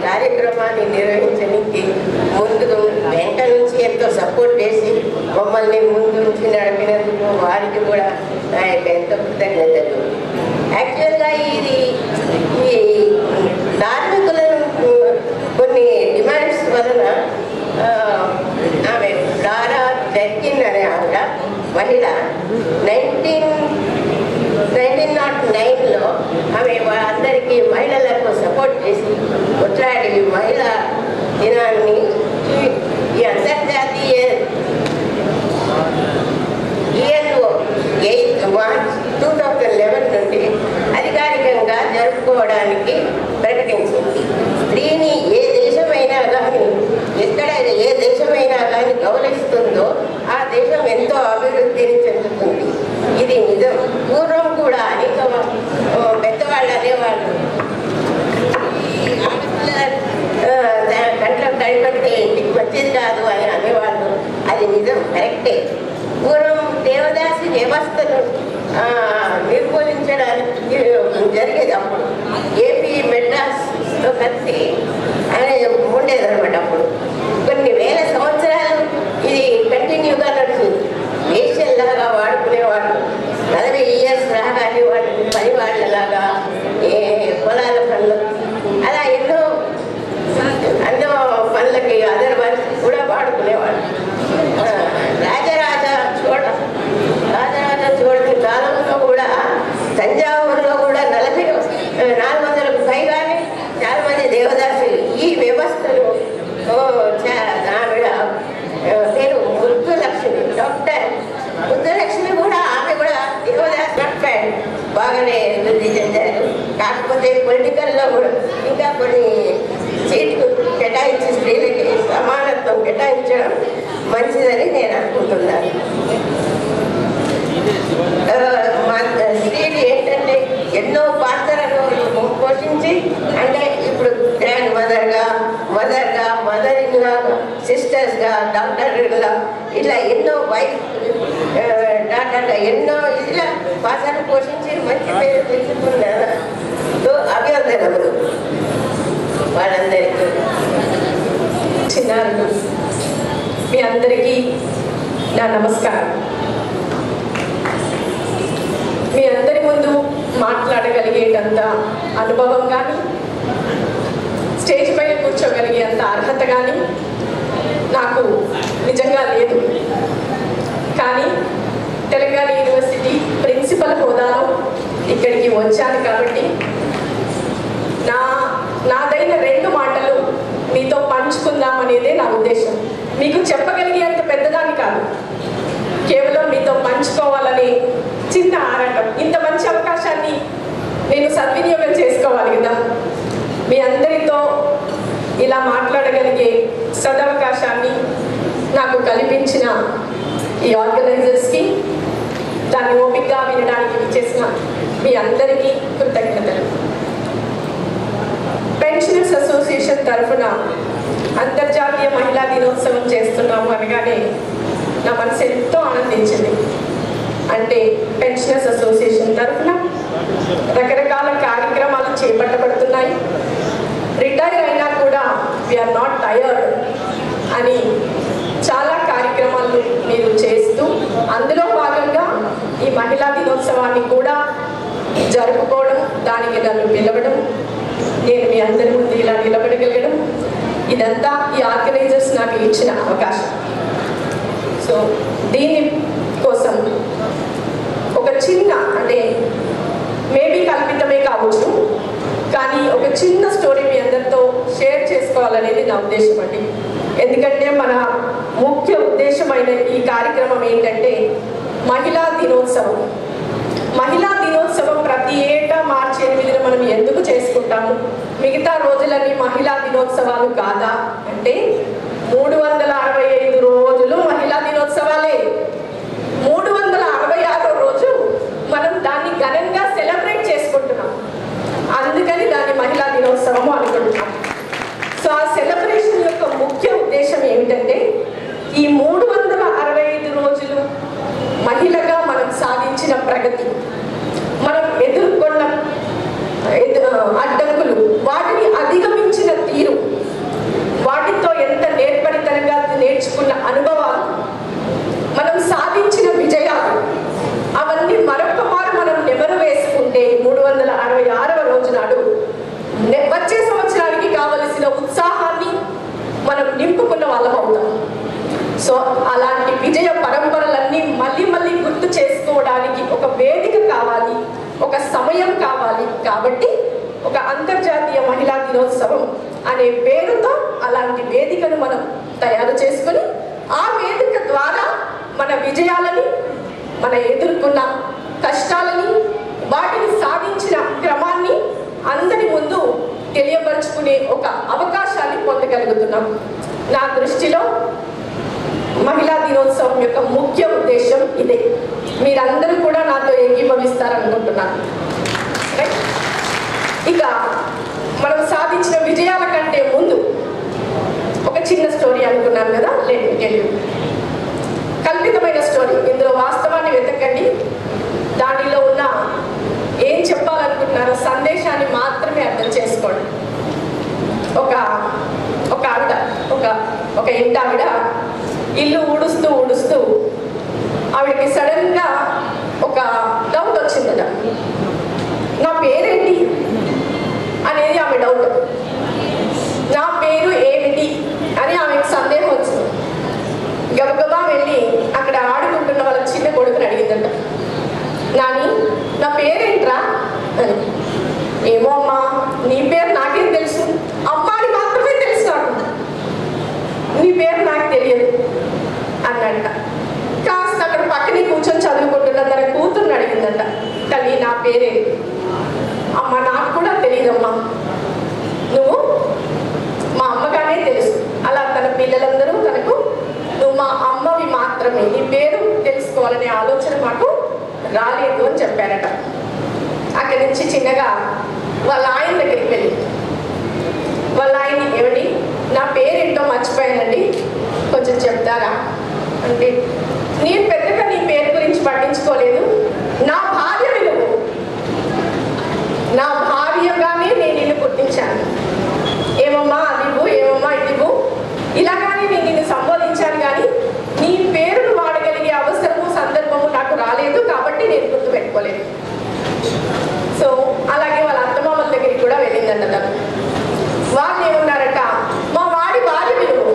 కార్యక్రమాన్ని నిర్వహించడానికి ముందు వెంట నుంచి ఎంతో సపోర్ట్ చేసి మమ్మల్ని ముందు నుంచి నడిపినందుకు వారికి కూడా నా యొక్క ఎంతో కృతజ్ఞతలు. యాక్చువల్గా ఇది ఈ ధార్మికులను కొన్ని డిమాండ్స్ వలన ఆమె లారా జర్కిన్ అనే ఆవిడ మహిళ 1909లో ఆమె అందరికీ మహిళలకు సపోర్ట్ చేసి కొట్లాడి మహిళా దినాన్ని ఈ అంతర్జాతీయ ILO 8 మార్చ్ 2011 నుండి అధికారికంగా జరుపుకోవడానికి ప్రకటించింది. స్త్రీని ఏ దేశమైనా కానీ ఎక్కడ ఏ దేశమైనా కానీ గౌరవిస్తుందో ఆ దేశం ఎంతో అభివృద్ధిని చెందుతుంది. ఇది నిజం. పూర్వం కూడా అనేక పెద్దవాళ్ళు అనేవాళ్ళు కంట్లో తడిపడితే ఇంటికి వచ్చేది కాదు అని అనేవాళ్ళు. అది నిజం, కరెక్టే. పూర్వం దేవదాసి వ్యవస్థను నిర్మూలించడానికి జరిగేది. అప్పుడు ఏపీ మెడ్రాస్తో కలిసి ఉండేదన్నమాట. అప్పుడు కొన్ని వేల సంవత్సరాలు ఇది కంటిన్యూగా నడిచింది. వేషల్లాగా వాడుకునేవాళ్ళు. 40 years రాగానే వాళ్ళు పని వాళ్ళలాగా పొలాల పనులు అలా ఎన్నో పనులకి అదర్ వర్క్ కూడా వాడుకునేవాళ్ళు. రాజరాజ చోళ కాలంలో కూడా తంజావూరులో కూడా 400కు పైగానే చాలా మంది దేవదాసులు ఈ వ్యవస్థను ఆవిడ పేరు ముద్దులక్ష్మి, డాక్టర్ ముద్దులక్ష్మి కూడా ఆమె కూడా దేవదాసు నడిపాడు. బాగానే అభివృద్ధి చెందారు. కాకపోతే పొలిటికల్లో కూడా ఇంకా కొన్ని సీట్లు కేటాయించి స్త్రీలకి సమానత్వం కేటాయించడం మంచిదని నేను అనుకుంటున్నాను. స్త్రీలు ఏంటంటే ఎన్నో పాత్రలను పోషించి, అంటే ఇప్పుడు గ్రాండ్ మదర్గా మదర్ ఇన్ లాగా, సిస్టర్స్గా, డాక్టర్గా, ఇట్లా ఎన్నో వైఫ్ డాక్టర్గా ఎన్నో ఇలా పాత్రలు పోషించి మంచి పేరు తెచ్చుకున్నారు. అభినందనలు వాళ్ళందరికీ. చిన్నారులు మీ అందరికీ నా నమస్కారం. మీ అందరి ముందు మాట్లాడగలిగేటంత అనుభవం కానీ, స్టేజ్ పైన కూర్చోగలిగేంత అర్హత కానీ నాకు నిజంగా లేదు. కానీ తెలంగాణ యూనివర్సిటీ ప్రిన్సిపల్ హోదాలో ఇక్కడికి వచ్చాను కాబట్టి నాదైన 2 మాటలు మీతో పంచుకుందామనేదే నా ఉద్దేశం. మీకు చెప్పగలిగేంత పెద్దదాన్ని కాదు, కేవలం మీతో పంచుకోవాలనే చిన్న ఆరాటం. ఇంత మంచి అవకాశాన్ని నేను సద్వినియోగం చేసుకోవాలి కదా. మీ అందరితో ఇలా మాట్లాడగలిగే సదవకాశాన్ని నాకు కల్పించిన ఈ ఆర్గనైజర్స్కి, దాన్ని ఓపికగా వినడానికి విచ్చేసిన మీ అందరికీ కృతజ్ఞతలు. పెన్షనర్స్ అసోసియేషన్ తరఫున అంతర్జాతీయ మహిళా దినోత్సవం చేస్తున్నాము అనగానే నా మనసు ఎంతో ఆనందించింది. అంటే పెన్షనర్స్ అసోసియేషన్ తరఫున రకరకాల కార్యక్రమాలు చేపట్టబడుతున్నాయి. రిటైర్ అయినా కూడా వీఆర్ నాట్ టయర్డ్ అని చాలా కార్యక్రమాలు మీరు చేస్తూ, అందులో భాగంగా ఈ మహిళా దినోత్సవాన్ని కూడా జరుపుకోవడం, దానికి నన్ను పిలవడం, నేను మీ అందరి ముందు ఇలా నిలబడగలగడం, ఇదంతా ఈ ఆర్గనైజర్స్ నాకు ఇచ్చిన అవకాశం. సో దీని కోసం ఒక చిన్న, అంటే మేబీ కల్పితమే కావచ్చు, కానీ ఒక చిన్న స్టోరీ మీ అందరితో షేర్ చేసుకోవాలనేది నా ఉద్దేశం అండి. ఎందుకంటే మన ముఖ్య ఉద్దేశమైన ఈ కార్యక్రమం ఏంటంటే మహిళా దినోత్సవం. మహిళా దినోత్సవం ప్రతి ఏటా మార్చి 8న మనం ఎందుకు చేసుకుంటాము? మిగతా రోజులన్నీ మహిళా దినోత్సవాలు కాదా అంటే 365 రోజులు మహిళా దినోత్సవాలే. 366వ రోజు మనం దాన్ని ఘనంగా సెలబ్రేట్ చేసుకుంటున్నాం. అందుకని దాన్ని మహిళా దినోత్సవము అనుకుంటున్నాం. సో ఆ సెలబ్రేషన్ యొక్క ముఖ్య ఉద్దేశం ఏమిటంటే ఈ 365 రోజులు మహిళగా మనం సాధించిన ప్రగతి, మనం ఎదుర్కొన్న అడ్డంకులు, వాటిని అధిగమించిన తీరు, దినోత్సవం అనే పేరుతో అలాంటి వేదికను మనం తయారు చేసుకొని ఆ వేదిక ద్వారా మన విజయాలని, మన ఎదుర్కొన్న కష్టాలని, వాటిని సాధించిన క్రమాన్ని అందరి ముందు తెలియపరుచుకునే ఒక అవకాశాన్ని పొందగలుగుతున్నాం. నా దృష్టిలో మహిళా దినోత్సవం యొక్క ముఖ్య ఉద్దేశం ఇదే. మీరందరూ కూడా నాతో ఏకీభవిస్తారనుకుంటున్నాను. ఇక మనం సాధించిన విజయాల కంటే ముందు ఒక చిన్న స్టోరీ అనుకున్నాను కదా, లేదు కల్పితమైన స్టోరీ. ఇందులో వాస్తవాన్ని వెతకండి, దానిలో ఉన్న ఏం చెప్పాలనుకుంటున్నారో సందేశాన్ని మాత్రమే అర్థం చేసుకోండి. ఒక ఆవిడ, ఒక ఇంటి ఆవిడ ఇల్లు ఊడుస్తూ ఊడుస్తూ ఆవిడకి సడన్ గా ఒక డౌట్ వచ్చిందట. నా పేరేంటి అనేది ఆమె డౌట్. నా పేరు ఏమిటి అని ఆమెకు సందేహం వచ్చింది. గబగబా వెళ్ళి అక్కడ ఆడుకుంటున్న వాళ్ళ చిన్న కొడుకుని అడిగిందంట, నాని నా పేరేంట్రా అని. ఏమో అమ్మా, నీ పేరు నాకేం తెలుసు, అమ్మాని మాత్రమే తెలుసు, నీ పేరు నాకు తెలియదు అన్నట్ట. కాస్త అక్కడ పక్కనే కూర్చొని చదువుకుంటున్న తన కూతుర్ని అడిగిందంట, తల్లి నా పేరేంటి? అమ్మ నాకు కూడా తెలియదమ్మా, నువ్వు మా అమ్మగానే తెలుసు. అలా తన పిల్లలందరూ తనకు నువ్వు మా అమ్మవి మాత్రమే, నీ పేరు తెలుసుకోవాలనే ఆలోచన మాకు రాలేదు అని చెప్పారట. అక్కడి నుంచి చిన్నగా వాళ్ళ ఆయన దగ్గరికి వెళ్ళి వాళ్ళ ఆయన, ఏమిటి నా పేరేంటో మర్చిపోయానండి, కొంచెం చెప్తారా అంటే, నేను పెద్దగా నీ పేరు గురించి పట్టించుకోలేదు, నా భార్యవి నువ్వు, నా భార్యగానే నేను నిన్ను గుర్తించాను, ఏమమ్మా అదివు, ఏమమ్మా ఇదివు, ఇలాగానే నేను నిన్ను సంబోధించాను, కానీ నీ పేరును వాడగలిగే అవసరము సందర్భము నాకు రాలేదు, కాబట్టి నేను గుర్తుపెట్టుకోలేదు. సో అలాగే వాళ్ళ అత్తమామల దగ్గరికి కూడా వెళ్ళిందంట తను. వాళ్ళు ఏమన్నారట, మా వాడి భార్యవి నువ్వు,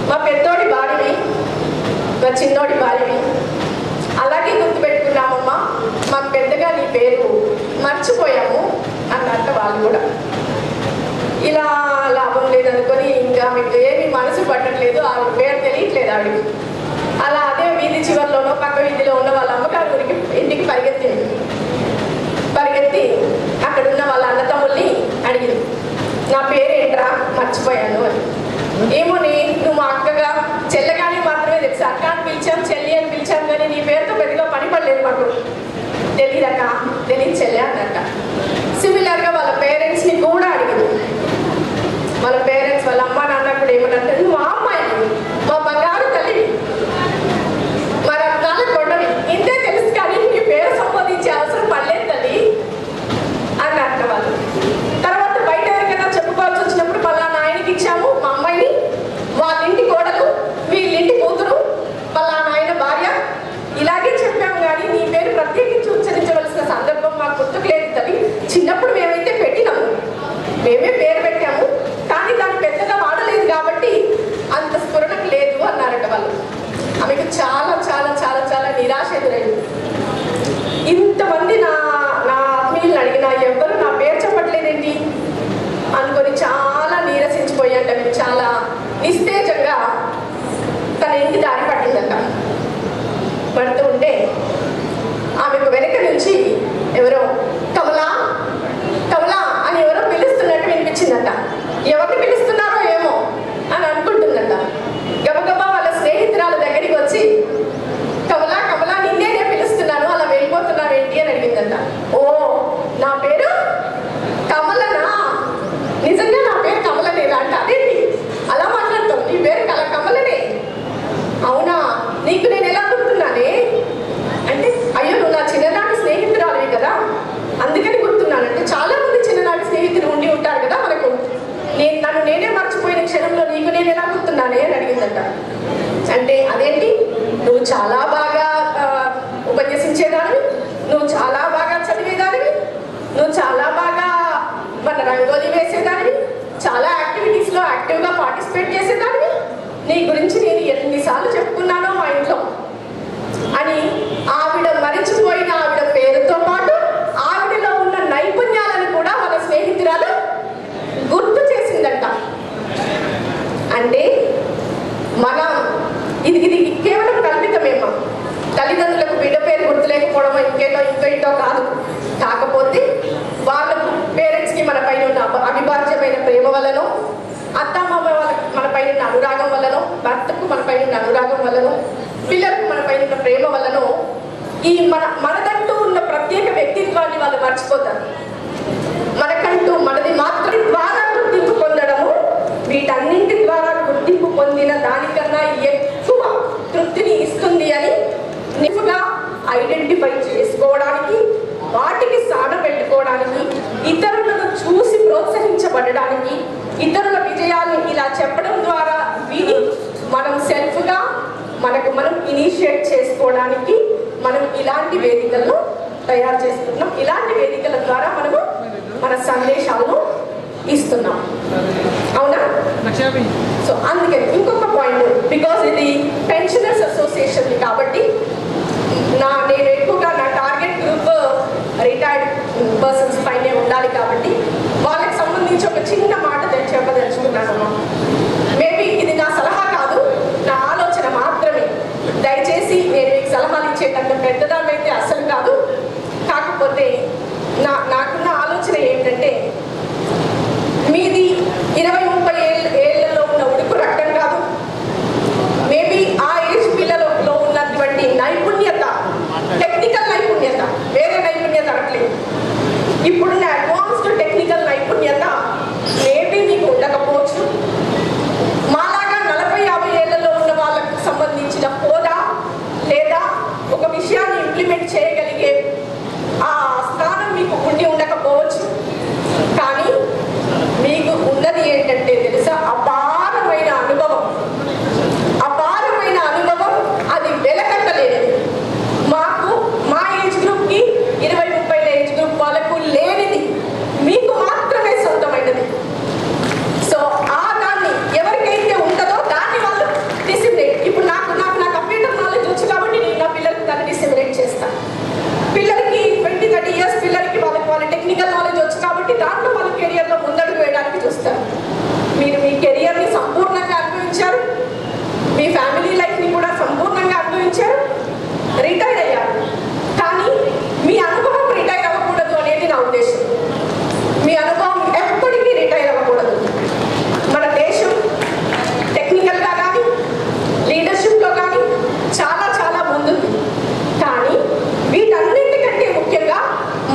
మా పెద్దోడి భార్యవి, మా చిన్నోడి భార్యవి, అలాగే గుర్తుపెట్టుకున్నామమ్మా, మాకు పెద్దగా నీ పేరు మర్చిపోయాము అన్నట్ట వాళ్ళు కూడా. ఇలా లాభం లేదనుకొని ఇంకా మీకు ఏమి మనసు పట్టట్లేదు, ఆవిడ పేరు తెలియట్లేదు ఆవిడకి. అలా అదే వీధి చివరిలోనో పక్క వీధిలో ఉన్న వాళ్ళ అమ్మగారు ఇంటికి పరిగెత్తి అక్కడున్న వాళ్ళ అన్నతమ్ముల్ని అడిగింది, నా పేరేంట్రా మర్చిపోయాను అని. ఏమోని, నువ్వు మా అక్కగా చెల్లగానే మాత్రమే తెలుసు, అక్క అని పిలిచాం, చెల్లి అని పిలిచాం, కానీ నీ పేరుతో పెద్దగా పని పడలేదు మాకు, తెలియదక్క, తెలియదు చెల్లె అన్నట్ట. సిమిలర్గా వాళ్ళ పేరెంట్స్ని కూడా అడిగింది. వాళ్ళ పేరెంట్స్ వాళ్ళ అమ్మ నాన్న కూడా ఏమనంటే, నువ్వు మా అమ్మాయి, మా బంగారు తల్లి, మా రత్నాల కొండవి, ఇంతే తెలుసు, కానీ నీ పేరు సంబోధించే అవసరం పడలేదు తల్లి అని అంట వాళ్ళు. తర్వాత బయట ఎవరికైనా చెప్పుకోవాల్సి వచ్చినప్పుడు పలానా ఆయనకి ఇచ్చాము మా అమ్మాయిని, వాళ్ళింటి కోడలు, వీళ్ళింటి కూతురు, పలానా ఆయన భార్య, ఇలాగే చెప్పాము, కానీ నీ పేరు ప్రత్యేకించి ఉచ్చరించవలసిన సందర్భం మాకు గుర్తుకు లేదు తల్లి. చిన్నప్పుడు మేమైతే పెట్టినాము, మేమే పేరు పెట్టాము, కానీ దాన్ని పెద్దగా వాడలేదు కాబట్టి అంత స్ఫురణకు లేదు అన్నారట వాళ్ళు. ఆమెకు చాలా చాలా చాలా చాలా నిరాశ ఎదురైంది. ఇంతమంది నా ఆత్మీయులను అడిగినా ఎవరు నా పేరు చెప్పట్లేదేంటి అనుకొని చాలా నీరసించిపోయాక మేము చాలా నిస్తేజంగా తన ఇంటి దారి పట్టిందట. పడుతూ ఉంటే ఆమెకు వెనక నుంచి ఎవరో కమలా కమలా అని ఎవరో పిలుస్తున్నట్టు వినిపించిందట. ఎవరిని పిలుస్తున్నారో ఏమో అని అనుకుంటుందట. గబగబా వాళ్ళ స్నేహితురాల దగ్గరికి వచ్చి, కమలా కమలా నిన్నే పిలుస్తున్నాను, అలా వెళ్ళిపోతున్నావు ఏంటి అని అడిగిందట. ఓ, నా పేరు కమలనా, నిజంగా నా పేరు కమలనేనా అంట. అదేంటి అలా మాట్లాడతావు, నీ పేరు కమలనే, అవునా, నీకు నేను ఎలా గుర్తున్నానే అంటే, అయ్యో నువ్వు నా చిన్ననాటి స్నేహితురాలివి కదా, అందుకని గుర్తున్నానంటే, చాలా మంది చిన్ననాటి స్నేహితులు ఉండి ఉంటారు కదా మనకు, నన్ను నేనే మర్చిపోయిన క్షణంలో నీకు నేను ఎలా గుర్తున్నానే అని అడిగిందట. అంటే అదేంటి, నువ్వు చాలా బాగా ఉపన్యసించేదానివి, నువ్వు చాలా బాగా చదివేదానివి, నువ్వు చాలా బాగా మన రంగోలి వేసేదానివి, చాలా యాక్టివిటీస్లో యాక్టివ్గా పార్టిసిపేట్ చేసేదానివి, నీ గురించి నేను ఎన్నిసార్లు చెప్పుకున్నానో మా ఇంట్లో అని ఆవిడ మరిచిపోయిన ఆవిడ పేరుతో పాటు ఆవిడలో ఉన్న నైపుణ్యాలను కూడా మన స్నేహితురాలు అనురాగం వల్లనో పిల్లలకు మన పైన ఉన్న ప్రేమ వల్లనో ఈ మనదంటూ ఉన్న ప్రత్యేక వ్యక్తిత్వాన్ని వాళ్ళు మర్చిపోతారు. మనకంటూ మనది మాత్రం ద్వారా గుర్తింపు పొందడము, వీటన్నింటి ద్వారా గుర్తింపు పొందిన దానికన్నా ఎక్కువ తృప్తిని ఇస్తుంది అని నిజంగా ఐడెంటిఫై చేసుకోవడానికి, వాటికి సాన పెట్టుకోవడానికి, ఇతరులను చూసి ప్రోత్సహించబడడానికి, ఇతరుల విజయాన్ని ఇలా చెప్పడం ద్వారా విని మనం సెల్ఫ్గా మనం ఇనిషియేట్ చేసుకోవడానికి మనం ఇలాంటి వేదికలను తయారు చేసుకుంటున్నాం. ఇలాంటి వేదికల ద్వారా మనము మన సందేశాలను ఇస్తున్నాం. అవునా? సో అందుకని ఇంకొక పాయింట్, బికాస్ ఇది పెన్షనర్స్ అసోసియేషన్ కాబట్టి నేను ఎక్కువగా నా టార్గెట్ గ్రూప్ రిటైర్డ్ పర్సన్స్ పైనే ఉండాలి కాబట్టి వాళ్ళకి సంబంధించి ఒక చిన్న మాట చెప్పదలుచుకున్నాను. మేబీ ఇది నా సలహా కాదు, నా ఆలోచన మాత్రమే. దయచేసి నేను మీకు సలహాలు ఇచ్చేటంత పెద్దదాన్నైతే అస్సలు కాదు. కాకపోతే నాకున్న ఆలోచన ఏంటంటే, మీది 20-30 ఏళ్లలో ఉన్న ఉడుకు రక్తం కాదు. మేబీ ఆ ఏజ్ పిల్లలలో ఉన్నటువంటి నైపుణ్యత, టెక్నికల్ నైపుణ్యత, వేరే నైపుణ్యత అనట్లేదు, ఇప్పుడున్న అడ్వాన్స్డ్ టెక్నికల్ నైపుణ్యత మేబీ మీకు ఉండకపోవచ్చు. మాలాగా 40-50 ఏళ్లలో ఉన్న వాళ్ళకు సంబంధించిన హోదా లేదా ఒక విషయాన్ని ఇంప్లిమెంట్ చేయగలిగే ఆ స్థానం మీకు ఉండి ఉండకపోవచ్చు. కానీ మీకు ఉన్నది ఏంటంటే తెలుసా, అపారమైన అనుభవం. అపారమైన అనుభవం, అది వెలకట్టలేనిది. మా ఏజ్ గ్రూప్కి 20-30 ఏజ్ గ్రూప్ వాళ్ళకు లేనిది మీకు మాత్రమే సొంతమైనది. సో ఆ దాన్ని ఎవరికైతే ఉంటుందో దాన్ని వాళ్ళు డిసిమినేట్. ఇప్పుడు నాకు కంప్యూటర్ నాలెడ్జ్ వచ్చు కాబట్టి నేను నా పిల్లలకి దాన్ని డిసిమినేట్ చేస్తాను. పిల్లలకి 20-30 ఇయర్స్ పిల్లలకి వాళ్ళ టెక్నికల్ నాలెడ్జ్ వచ్చు కాబట్టి దాంట్లో వాళ్ళ కెరియర్లో ముందడుగు వేయడానికి చూస్తారు. మీరు మీ కెరియర్ని సంపూర్ణంగా అనుభవించారు, మీ ఫ్యామిలీ లైఫ్ని కూడా సంపూర్ణంగా అనుభవించారు, రిటైర్ అయ్యారు. కానీ మీ అనుభవం రిటైర్ అవ్వకూడదు అనేది నా ఉద్దేశం. మీ అనుభవం ఎప్పటికీ రిటైర్ అవ్వకూడదు. మన దేశం టెక్నికల్గా కానీ లీడర్షిప్లో కానీ చాలా చాలా ముందుంది. కానీ వీటన్నింటికంటే ముఖ్యంగా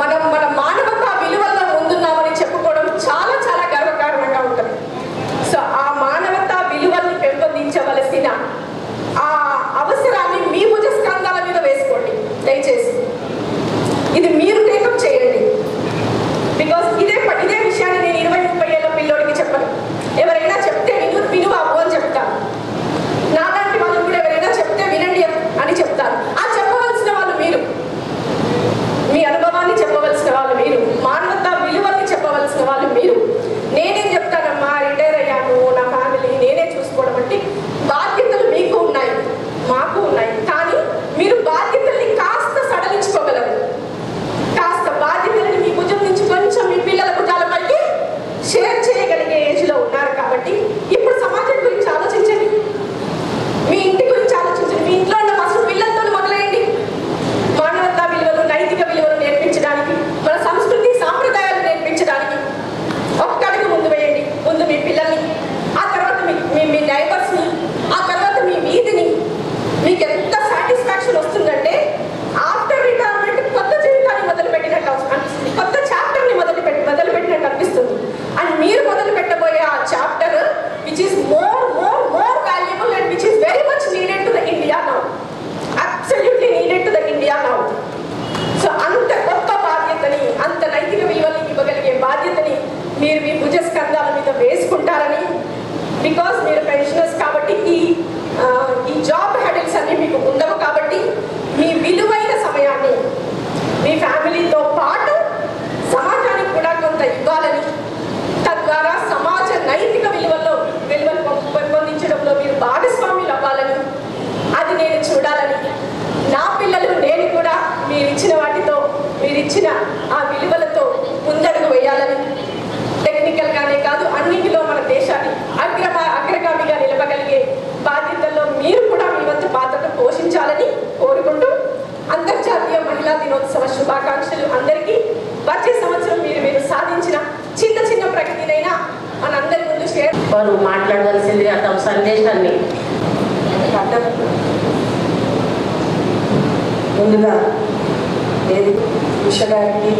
మన మానవతా విలువల్లో ముందున్నామని చెప్పుకోవడం చాలా చాలా గర్వకారణంగా ఉంటుంది. సో ఆ మానవతా విలువల్ని పెంపొందించవలసిన ఆ అవసరాన్ని మీ భుజస్కంధాల మీద వేసుకోండి దయచేసి. ఇది మీరు టేకప్ చేయండి. బికాస్ ఇదే విషయాన్ని నేను 20-30 ఏళ్ళ పిల్లోడికి చెప్పను. ఎవరైనా చెప్తే విను బాబు అని చెప్తాను. నాలాంటి వాళ్ళు కూడా ఎవరైనా చెప్తే వినండి అని చెప్తారు. ఆ చెప్పవలసిన వాళ్ళు మీరు, మీ అనుభవాన్ని చెప్పవలసిన వాళ్ళు మీరు, మానవతా విలువల్ని చెప్పవలసిన వాళ్ళు మీరు. నేనేం చెప్తానమ్మా, రిటైర్ అయ్యాను, నా ఫ్యామిలీ నేనే చూసుకోవడం అంటే బాధ్యతలు మీకు ఉన్నాయి, మాకు ఉన్నాయి. కానీ మీరు బాధ్యతల్ని కాస్త సడలించుకోగలరు. కాస్త బాధ్యతల్ని మీ భుజం నుంచి కొంచెం మీ పిల్లల భుజాలపైకి షేర్ చేయగలిగే ఏజ్లో ఉన్నారు కాబట్టి ఇప్పుడు సమాజం గురించి ఆలోచించండి, మీ ఇంటి గురించి ఆలోచించండి. మీ ఇంట్లో ఉన్న అసలు పిల్లలతో మొదలైంది. మానవతా విలువలు, నైతిక విలువలు నేర్పించడానికి, మన సంస్కృతి సాంప్రదాయాలు నేర్పించడానికి ఒక్క అడుగు ముందు వేయండి. ముందు మీ పిల్లల్ని, ఆ తర్వాత మీ నైబర్స్ని, ఆ తర్వాత మీ వీధిని. మీకు ఎంత సాటిస్ఫాక్షన్ వస్తుందంటే ఆఫ్టర్ రిటైర్మెంట్ కొత్త జీవితాన్ని మొదలుపెట్టినట్టు అనిపిస్తుంది, కొత్త చాప్టర్ని మొదలుపెట్టినట్టు అనిపిస్తుంది. అండ్ మీరు మొదలు పెట్టబోయే ఆ chapter which is more valuable and which is very much needed to the India now, absolutely needed to the India now. So అంత గొప్ప బాధ్యతని, అంత నైతిక విలువల్ని ఇవ్వగలిగే బాధ్యతని మీరు మీ భుజస్కంధాల మీద వేసుకుంటారని, బికాస్ మీరు పెన్షనర్స్ కాబట్టి ఈ జాబ్ హ్యాడిల్స్ అన్ని మీకు ఉండవు కాబట్టి మీ విలువైన సమయాన్ని మీ ఫ్యామిలీతో పాటు సమాజానికి కూడా కొంత ఇవ్వాలని, తద్వారా సమాజ నైతిక విలువలు పెంపొందించడంలో మీరు భాగస్వాములు అవ్వాలని, అది నేను చూడాలని, నా పిల్లలు నేను కూడా మీరిచ్చిన వాటితో, మీరిచ్చిన ఆ విలువలతో ముందడుగు వేయాలని, టెక్నికల్గానే కాదు అన్నింటిలో మన దేశాన్ని అగ్రగామిగా నిలవగలిగే బాధ్యతల్లో మీరు కూడా మీ వంతు పాత్రను పోషించాలని కోరుకుంటూ అంతర్జాతీయ మహిళా దినోత్సవ శుభాకాంక్షలు అందరికీ. వచ్చే సంవత్సరం మీరు సాధించిన చిన్న ప్రగతినైనా మనందరి ముందు షేర్ వారు మాట్లాడవలసిందిగా తమ సందేశాన్ని స్వాగతం. ముందుగా ఉష గారికి,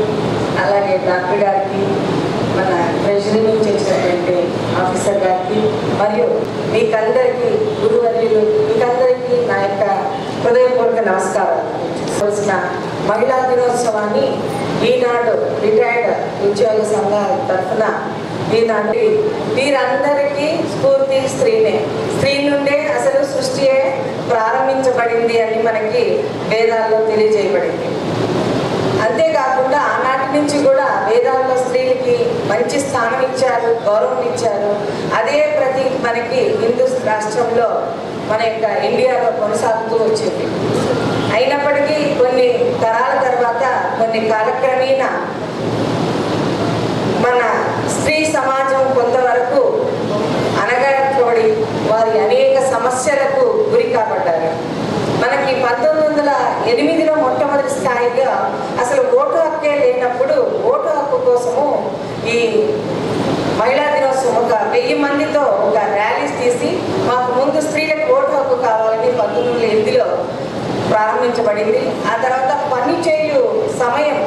అలాగే డాక్టర్ గారికి, మన ట్రెజరీ నుంచి వచ్చినటువంటి ఆఫీసర్ గారికి, మరియు మీకందరికీ గురువర్యులు, మీకందరికీ నా యొక్క హృదయపూర్వక నమస్కారాలు. మహిళా దినోత్సవాన్ని ఈనాడు రిటైర్డ్ ఉద్యోగ సంఘాల తరఫున ఈనాటి వీరందరికీ స్ఫూర్తి స్త్రీనే, స్త్రీ నుండే అసలు సృష్టియే ప్రారంభించబడింది అని మనకి వేదాల్లో తెలియజేయబడింది. అంతేకాకుండా ఆనాటి నుంచి కూడా వేదాల్లో స్త్రీలకి మంచి స్థానం ఇచ్చారు, గౌరవం ఇచ్చారు. అదే ప్రతి మనకి హిందూ రాష్ట్రంలో మన యొక్క ఇండియాలో కొనసాగుతూ వచ్చింది. అయినప్పటికీ కొన్ని తరాల తర్వాత కొన్ని కాలక్రమేణా మన స్త్రీ సమాజం కొంతవరకు అనగారిపోడి వారి అనేక సమస్యలకు గురి కాబడ్డారు. మనకి 1908లో మొట్టమొదటి స్థాయిగా అసలు ఓటు హక్కే లేనప్పుడు ఓటు హక్కు కోసము ఈ మహిళా దినోత్సవం ఒక 1000 మందితో ఒక ర్యాలీస్ తీసి మాకు ముందు స్త్రీలకు ఓటు హక్కు కావాలని 1908లో ప్రారంభించబడింది. ఆ తర్వాత పని చేయు సమయం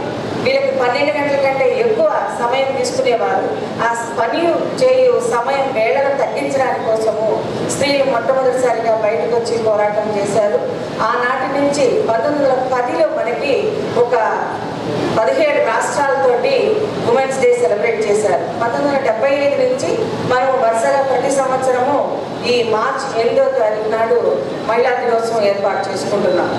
వీళ్ళకి 12 గంటల కంటే ఎక్కువ సమయం తీసుకునేవారు. ఆ పని చేయు సమయం వేళను తగ్గించడానికి కోసము స్త్రీలు మొట్టమొదటిసారిగా బయటకు వచ్చి పోరాటం చేశారు. ఆనాటి నుంచి 1910లో మనకి ఒక 17 రాష్ట్రాలతోటి ఉమెన్స్ డే సెలబ్రేట్ చేశారు. 1975 నుంచి మనం వరుసగా ప్రతి సంవత్సరము ఈ మార్చి 8వ తారీఖు నాడు మహిళా దినోత్సవం ఏర్పాటు చేసుకుంటున్నాం.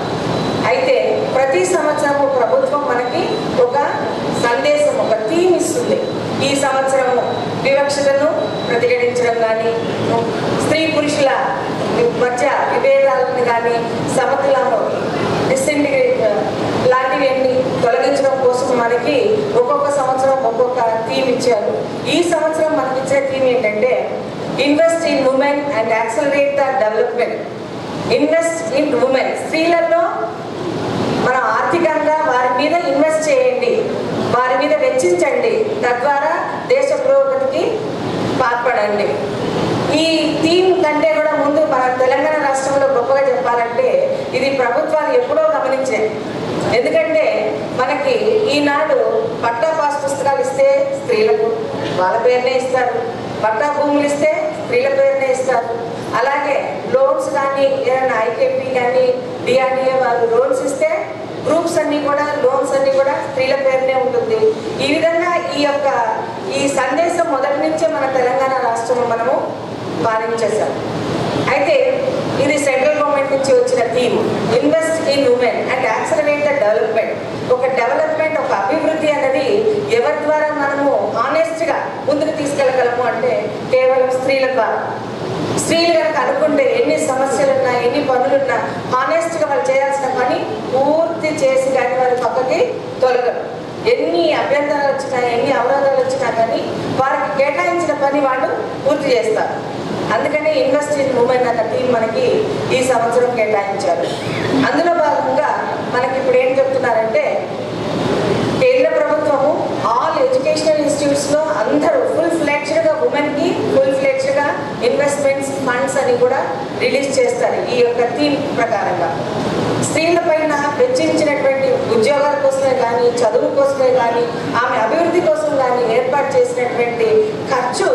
అయితే ప్రతి సంవత్సరము ప్రభుత్వం మనకి ఒక సందేశం, ఒక థీమ్ ఇస్తుంది. ఈ సంవత్సరము వివక్షతను ప్రతిఘటించడం కానీ, స్త్రీ పురుషుల మధ్య విభేదాలను కానీ, సమతులను డిస్ఇంటిగ్రేట్ లాంటివన్నీ తొలగించడం కోసం మనకి ఒక్కొక్క సంవత్సరం ఒక్కొక్క థీమ్ ఇచ్చారు. ఈ సంవత్సరం మనకి ఇచ్చే థీమ్ ఏంటంటే invest in women and accelerate the development. Invest in women, స్త్రీలలో మనం ఆర్థికంగా వారి మీద ఇన్వెస్ట్ చేయండి, వారి మీద వెచ్చించండి, తద్వారా దేశ పురోగతికి పాల్పడండి. ఈ థీమ్ కంటే కూడా ముందు మన తెలంగాణ రాష్ట్రంలో గొప్పగా చెప్పాలంటే ఇది ప్రభుత్వాలు ఎప్పుడో గమనించాయి. ఎందుకంటే మనకి ఈనాడు పట్టా పాస్ పుస్తకాలు ఇస్తే స్త్రీలకు వాళ్ళ పేరునే ఇస్తారు, పట్టా భూములు ఇస్తే స్త్రీల పేరునే ఇస్తారు. అలాగే లోన్స్ కానీ ఏదైనా ఐకేపీ కానీ డిఆర్డిఏ వాళ్ళు లోన్స్ ఇస్తే గ్రూప్స్ అన్నీ కూడా లోన్స్ అన్నీ కూడా స్త్రీల పేరునే ఉంటుంది. ఈ విధంగా ఈ సందేశం మొదటి నుంచే మన తెలంగాణ రాష్ట్రంలో మనము పాలించేశాం. అయితే ఇది సెంట్రల్ గవర్నమెంట్ నుంచి వచ్చిన theme invest in women and accelerate the development. ఒక డెవలప్మెంట్, ఒక అభివృద్ధి అన్నది ఎవరి ద్వారా మనము హానెస్ట్గా ముందుకు తీసుకెళ్ళగలము అంటే కేవలం స్త్రీల ద్వారా. స్త్రీలు కనుక అనుకుంటే ఎన్ని సమస్యలున్నా, ఎన్ని పనులున్నా హానెస్ట్గా వాళ్ళు చేయాల్సిన పని పూర్తి చేసి కానీ వాళ్ళు పక్కకి తొలగరు. ఎన్ని అభ్యంతరాలు వచ్చినా, ఎన్ని అవరోధాలు వచ్చినా కానీ వారికి కేటాయించిన పని వాళ్ళు పూర్తి చేస్తారు. అందుకనే ఇన్వెస్ట్ ఇన్ ఉమెన్ అన్న థీమ్ మనకి ఈ సంవత్సరం కేటాయించారు. అందులో భాగంగా మనకి ఇప్పుడు ఏం చెప్తున్నారంటే కేంద్ర ప్రభుత్వము ఆల్ ఎడ్యుకేషనల్ ఇన్స్టిట్యూట్స్లో అందరూ ఫుల్ ఫ్లెడ్జ్డ్గా ఉమెన్కి ఫుల్ ఫ్లెడ్జ్డ్గా ఇన్వెస్ట్మెంట్స్ ఫండ్స్ అని కూడా రిలీజ్ చేస్తారు. ఈ యొక్క థీమ్ ప్రకారంగా స్త్రీల పైన వెచ్చించినటువంటి ఉద్యోగాల కోసమే కానీ, చదువు కోసమే కానీ, ఆమె అభివృద్ధి కోసం కానీ ఏర్పాటు చేసినటువంటి ఖర్చు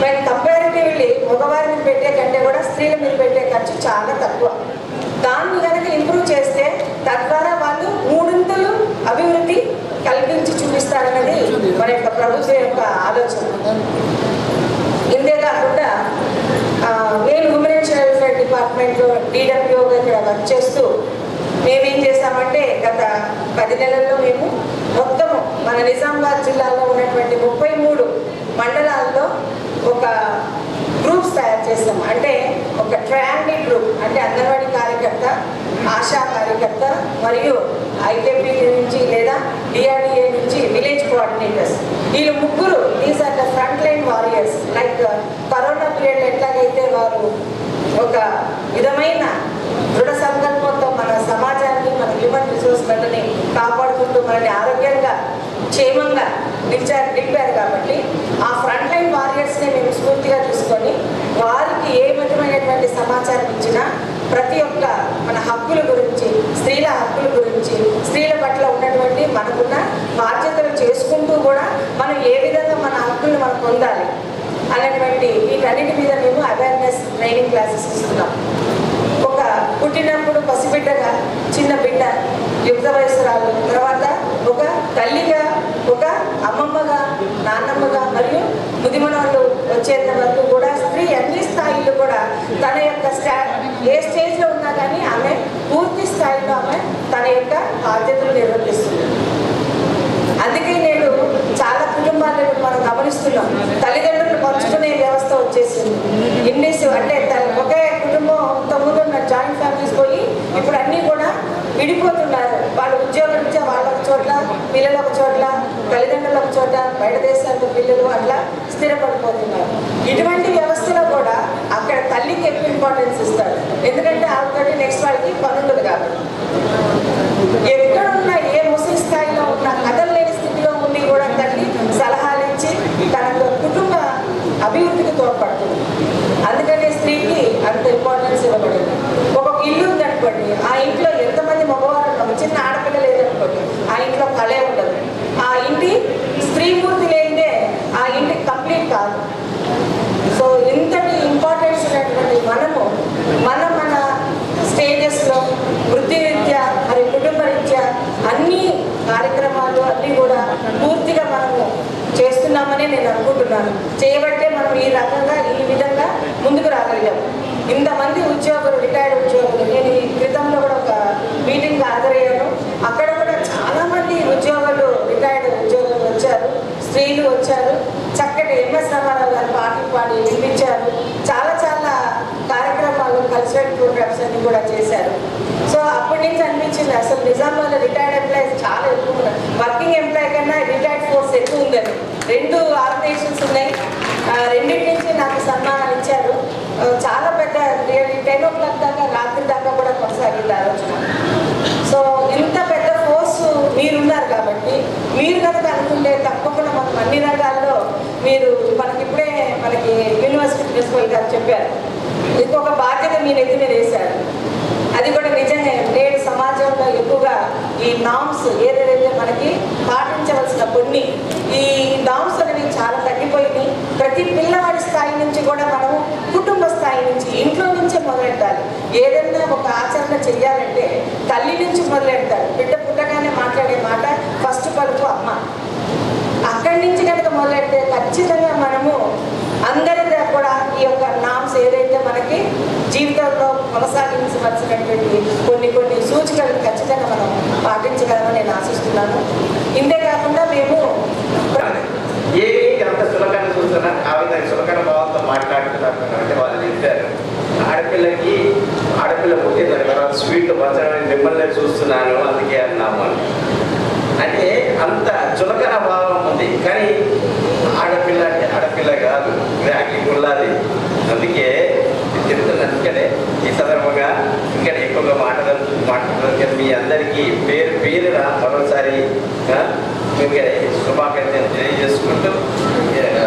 మేము కంపారిటివ్లీ మగవారిని పెట్టే కంటే కూడా స్త్రీల మీద పెట్టే ఖర్చు చాలా తక్కువ. దాన్ని కనుక ఇంప్రూవ్ చేస్తే తద్వారా వాళ్ళు 3 అభివృద్ధి కల్పించి చూపిస్తారన్నది మన యొక్క ప్రభుత్వం యొక్క ఆలోచన. ఇంతే కాకుండా నేను ఉమెన్ అండ్ చైల్డ్ వెల్ఫేర్ డిపార్ట్మెంట్లో DWOగా ఇక్కడ వర్క్ చేస్తూ మేమేం చేసామంటే గత 10 నెలల్లో మేము మొత్తము మన నిజామాబాద్ జిల్లాలో ఉన్నటువంటి 33 మండలాల్లో ఒక గ్రూప్స్ తయారు చేస్తాం. అంటే ఒక ట్రయాంగిల్ గ్రూప్, అంటే అంగన్వాడీ కార్యకర్త, ఆశా కార్యకర్త మరియు ఐకేపీ నుంచి లేదా డిఆర్డిఏ నుంచి విలేజ్ కోఆర్డినేటర్స్. వీళ్ళు ముగ్గురు these are the front line warriors. Like corona period ఎట్లాగైతే వారు ఒక విధమైన దృఢ సంకల్పంతో మన సమాజాన్ని, మన హ్యూమన్ రిసోర్స్లని కాపాడుకుంటూ మనల్ని ఆరోగ్యంగా క్షేమంగా నిలిపారు కాబట్టి ఆ ఫ్రంట్ లైన్ వారియర్స్ని మేము స్ఫూర్తిగా తీసుకొని వారికి ఏ విధమైనటువంటి సమాచారం ఇచ్చినా అనేటువంటి వీటన్నిటి మీద మేము అవేర్నెస్ ట్రైనింగ్ క్లాసెస్ ఇస్తున్నాం. ఒక పుట్టినప్పుడు పసిబిడ్డగా చిన్న బిడ్డ యుక్త వయసురాలు, తర్వాత ఒక తల్లిగా, ఒక అమ్మమ్మగా, నాన్నమ్మగా మరియు ముదిమనవాళ్ళు వచ్చేంత వరకు కూడా స్త్రీ అన్ని స్థాయిలో కూడా తన యొక్క ఏ స్టేజ్లో ఉన్నా కానీ ఆమె పూర్తి స్థాయిలో ఆమె తన యొక్క బాధ్యతలు నిర్వర్తిస్తుంది. అందుకే నేను చాలా కుటుంబాలను మనం గమనిస్తున్నాం, తల్లిదండ్రులు పంచుకునే వ్యవస్థ వచ్చేసింది. అంటే ఒకే కుటుంబంతో ఉన్న జాయింట్ ఫ్యామిలీస్ పోయి ఇప్పుడు అన్నీ కూడా విడిపోతున్నారు. వాళ్ళ ఉద్యోగం నుంచి వాళ్ళ ఒక చోట్ల, పిల్లలు ఒక చోట్ల, తల్లిదండ్రులు ఒక చోట, బయట దేశాలకు పిల్లలు అట్లా స్థిరపడిపోతున్నారు. ఇటువంటి వ్యవస్థలో కూడా అక్కడ తల్లికి ఎక్కువ ఇంపార్టెన్స్ ఇస్తారు. ఎందుకంటే ఆవిడతోటి నెక్స్ట్ వాళ్ళకి పని ఉండదు కాబట్టి. ఎక్కడున్నా ఏ ముసలి స్థాయిలో ఉన్న కదలలేని స్థితిలో ఉండి కూడా తల్లి సలహాలు ఇచ్చి తన కుటుంబ అభివృద్ధికి తోడ్పడుతుంది. అందుకని స్త్రీకి అంత ఇంపార్టెన్స్ ఇవ్వబడింది. ఒక ఇల్లు ఉందనుకోండి, ఆ ఇంట్లో ఎంతమంది మగవారు ఉంటాము, చిన్న ఆడపిల్ల లేదనుకోండి, ఆ ఇంట్లో కళే ఉండదు. ఆ ఇంటి స్త్రీమూర్తి లేనిదే ఆ ఇంటి కంప్లీట్ కాదు. సో ఇంతటి ఇంపార్టెన్స్ ఉన్నటువంటి మనము మన స్టేజెస్లో వృత్తిరీత్యా మరి కుటుంబ రీత్యా అన్ని కార్యక్రమాలు అన్నీ కూడా పూర్తిగా మనము చేస్తున్నామని నేను అనుకుంటున్నాను. చేయబట్టే మనం ఈ రకంగా ఈ విధంగా ముందుకు రాగలిగాము. ఇంతమంది ఉద్యోగులు, రిటైర్డ్ ఉద్యోగులు, నేను ఈ క్రితంలో కూడా ఒక మీటింగ్ హాజరయ్యాను. అక్కడ కూడా చాలామంది ఉద్యోగులు, రిటైర్డ్ ఉద్యోగులు వచ్చారు, స్త్రీలు వచ్చారు. చక్కటి ఎంఎస్ రామారావు గారు పాటలు పాడి వినిపించారు. చాలా చాలా కార్యక్రమాలు, కల్చరల్ ప్రోగ్రామ్స్ అన్ని కూడా చేశారు. సో అప్పటి నుంచి అనిపించింది అసలు నిజామాబాద్లో రిటైర్డ్ ఎంప్లాయీస్ చాలా ఎక్కువ ఉన్నారు. వర్కింగ్ ఎంప్లాయీ కన్నా రిటైర్డ్ ఫోర్స్ ఎక్కువ ఉందని. 2 ఆర్గనైజేషన్స్ ఉన్నాయి. రెండింటి నుంచి నాకు సన్మానాలు ఇచ్చారు. చాలా పెద్ద 10 o'clock దాకా, రాత్రి దాకా కూడా కొనసాగింది ఆలోచన. సో ఇంత పెద్ద ఫోర్స్ మీరున్నారు కాబట్టి మీరు కనుక అనుకుంటే తప్పకుండా మనం అన్ని రంగాల్లో మీరు మనకిప్పుడే యూనివర్సిటీ ప్రిన్సిపల్ గారు చెప్పారు, ఇంకొక బాధ్యత మీ నెత్తి మీద వేశారు. అది కూడా నిజంగా నేడు సమాజంలో ఎక్కువగా ఈ నామ్స్ ఏదైతే మనకి పాటించవలసిన కొన్ని ఈ నామ్స్ అనేవి చాలా తగ్గిపోయింది. ప్రతి పిల్లవాడి స్థాయి నుంచి కూడా మనము కుటుంబ స్థాయి నుంచి, ఇంట్లో నుంచే మొదలెట్టాలి. ఏదైనా ఒక ఆచరణ చెయ్యాలంటే తల్లి నుంచి మొదలెడతారు. బిడ్డ పుట్టగానే మాట్లాడే మాట ఫస్ట్ పలుకు అమ్మ. అక్కడి నుంచి కనుక మొదలెడితే ఖచ్చితంగా మనము అందరి కూడా ఈ యొక్క నామ్స్ ఏదైతే మనకి జీవితంలో కొనసాగించవలసినటువంటి కొన్ని సూచికలను ఖచ్చితంగా మనం పాటించగలమని నేను ఆశిస్తున్నాను. ఇంతే కాకుండా మేము ఏమి ఎంత సులభంగా చూస్తున్నా ఆ విధంగా సులభన భావంతో మాట్లాడుతున్నారు అంటే వాళ్ళు చెప్పారు, ఆడపిల్ల పుట్టిన తర్వాత స్వీట్ పంచడం మిమ్మల్ని చూస్తున్నాను అందుకే అన్నాము అంటే అంత చులకన భావం ఉంది. కానీ ఆడపిల్ల అంటే ఆడపిల్ల కాదు, పుల్లాది. అందుకే చెప్తున్నాను ఇక్కడే ఈ సందర్భంగా ఇక్కడ ఎక్కువగా మాట్లాడుతున్నారు. మీ అందరికీ పేరున మరోసారి శుభాకాంక్షలు తెలియజేసుకుంటూ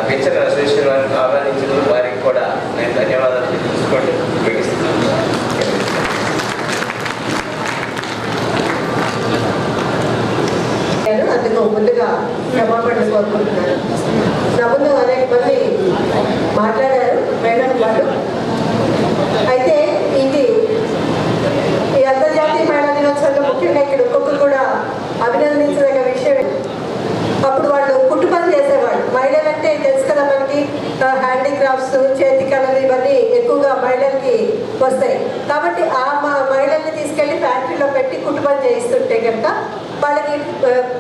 పిక్చర్ అసోసియేషన్ వారిని ఆహ్వానించిన వారికి కూడా నేను ధన్యవాదాలు తెలియజేసుకోండి ముగిస్తున్నాను. అందుకు ముందుగా క్షమాపణ కోరుకుంటున్నాను. నా ముందు అనేక మంది మాట్లాడారు మేడం వాళ్ళు. అయితే ఇది ఈ అంతర్జాతీయ మహిళా దినోత్సవంలో ముఖ్యంగా ఇక్కడ ఒక్కొక్కరు కూడా అభినందించదగ్గ విషయం. అప్పుడు వాళ్ళు కుట్టు పని చేసేవాళ్ళు. మహిళలంటే తెలుసు కదా మనకి, హ్యాండీక్రాఫ్ట్స్, చేతి కళలు ఇవన్నీ ఎక్కువగా మహిళలకి వస్తాయి. కాబట్టి ఆ మహిళల్ని తీసుకెళ్లి ఫ్యాక్టరీలో పెట్టి కుట్టు పని చేయిస్తుంటే కనుక వాళ్ళకి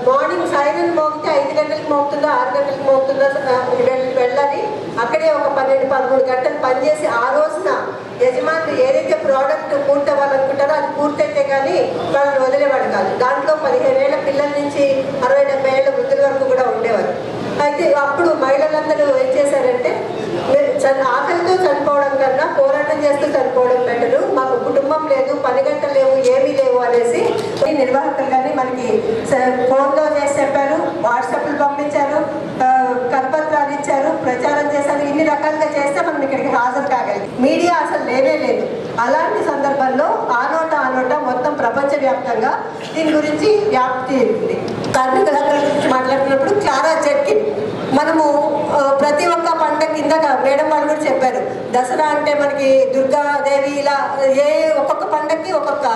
మార్నింగ్ సైరన్ మోగితే 5 గంటలకు మోగుతుందో 6 గంటలకు మోగుతుందో వెళ్ళాలి. అక్కడే ఒక 12-13 గంటలు పనిచేసి ఆ రోజున యజమానులు ఏదైతే ప్రోడక్ట్ పూర్తవ్వాలనుకుంటారో అది పూర్తయితే కానీ వాళ్ళని వదిలేవాడు కాదు. దాంట్లో 15 ఏళ్ల పిల్లల నుంచి 60-70 ఏళ్ల వృద్ధుల వరకు కూడా ఉండేవారు. అయితే అప్పుడు మహిళలందరూ ఏం చేశారంటే, ఆకలితో చనిపోవడం కన్నా పోరాటం చేస్తూ చనిపోవడం బెటరు, మాకు కుటుంబం లేదు, పని గంటలు లేవు, ఏమీ లేవు అనేసి నిర్వాహకులు కానీ మనకి ఫోన్లో చేసి చెప్పారు, వాట్సాప్లు పంపించారు, కరపత్రాలు ఇచ్చారు, ప్రచారం చేశారు. ఇన్ని రకాలుగా చేస్తే మనం ఇక్కడికి హాజరు కాగలిగి. మీడియా అసలు లేనే లేదు. అలాంటి సందర్భంలో ఆ నోట మొత్తం ప్రపంచవ్యాప్తంగా దీని గురించి వ్యాప్తి ఉంది. కార్మిక హక్కుల గురించి మాట్లాడుతున్నప్పుడు క్లారా జెట్కిన్ మనము ప్రతి ఒక్క పండుగ కింద మేడం వాళ్ళు కూడా చెప్పారు, దసరా అంటే మనకి దుర్గాదేవి ఇలా ఒక్కొక్క పండగకి ఒక్కొక్క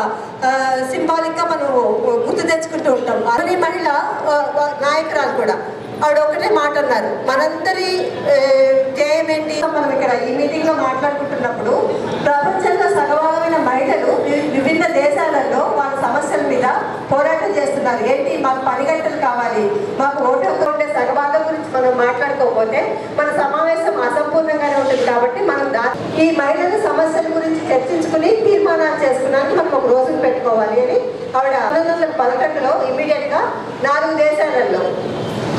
సింబాలిక్గా మనం గుర్తు తెచ్చుకుంటూ ఉంటాం. అదే మహిళ నాయకురాలు కూడా ఆవిడ ఒకటే మాట అన్నారు, మనందరి ధ్యేయం ఏంటి? మనం ఇక్కడ ఈ మీటింగ్లో మాట్లాడుకుంటున్నప్పుడు ప్రపంచంలో సగభాగమైన మహిళలు విభిన్న దేశాలలో వాళ్ళ సమస్యల మీద పోరాటం చేస్తున్నారు. ఏంటి, మాకు పని గంటలు కావాలి, మాకు ఓటు హక్కు ఉండే సగభాగం గురించి మనం మాట్లాడుకోకపోతే మన సమావేశం అసంపూర్ణంగానే ఉంటుంది. కాబట్టి మనం ఈ మహిళల సమస్యల గురించి చర్చించుకుని తీర్మానాలు చేసుకున్నాక మనం ఒక రోజును పెట్టుకోవాలి అని ఆవిడ 1911లో ఇమీడియట్ గా 4 దేశాలలో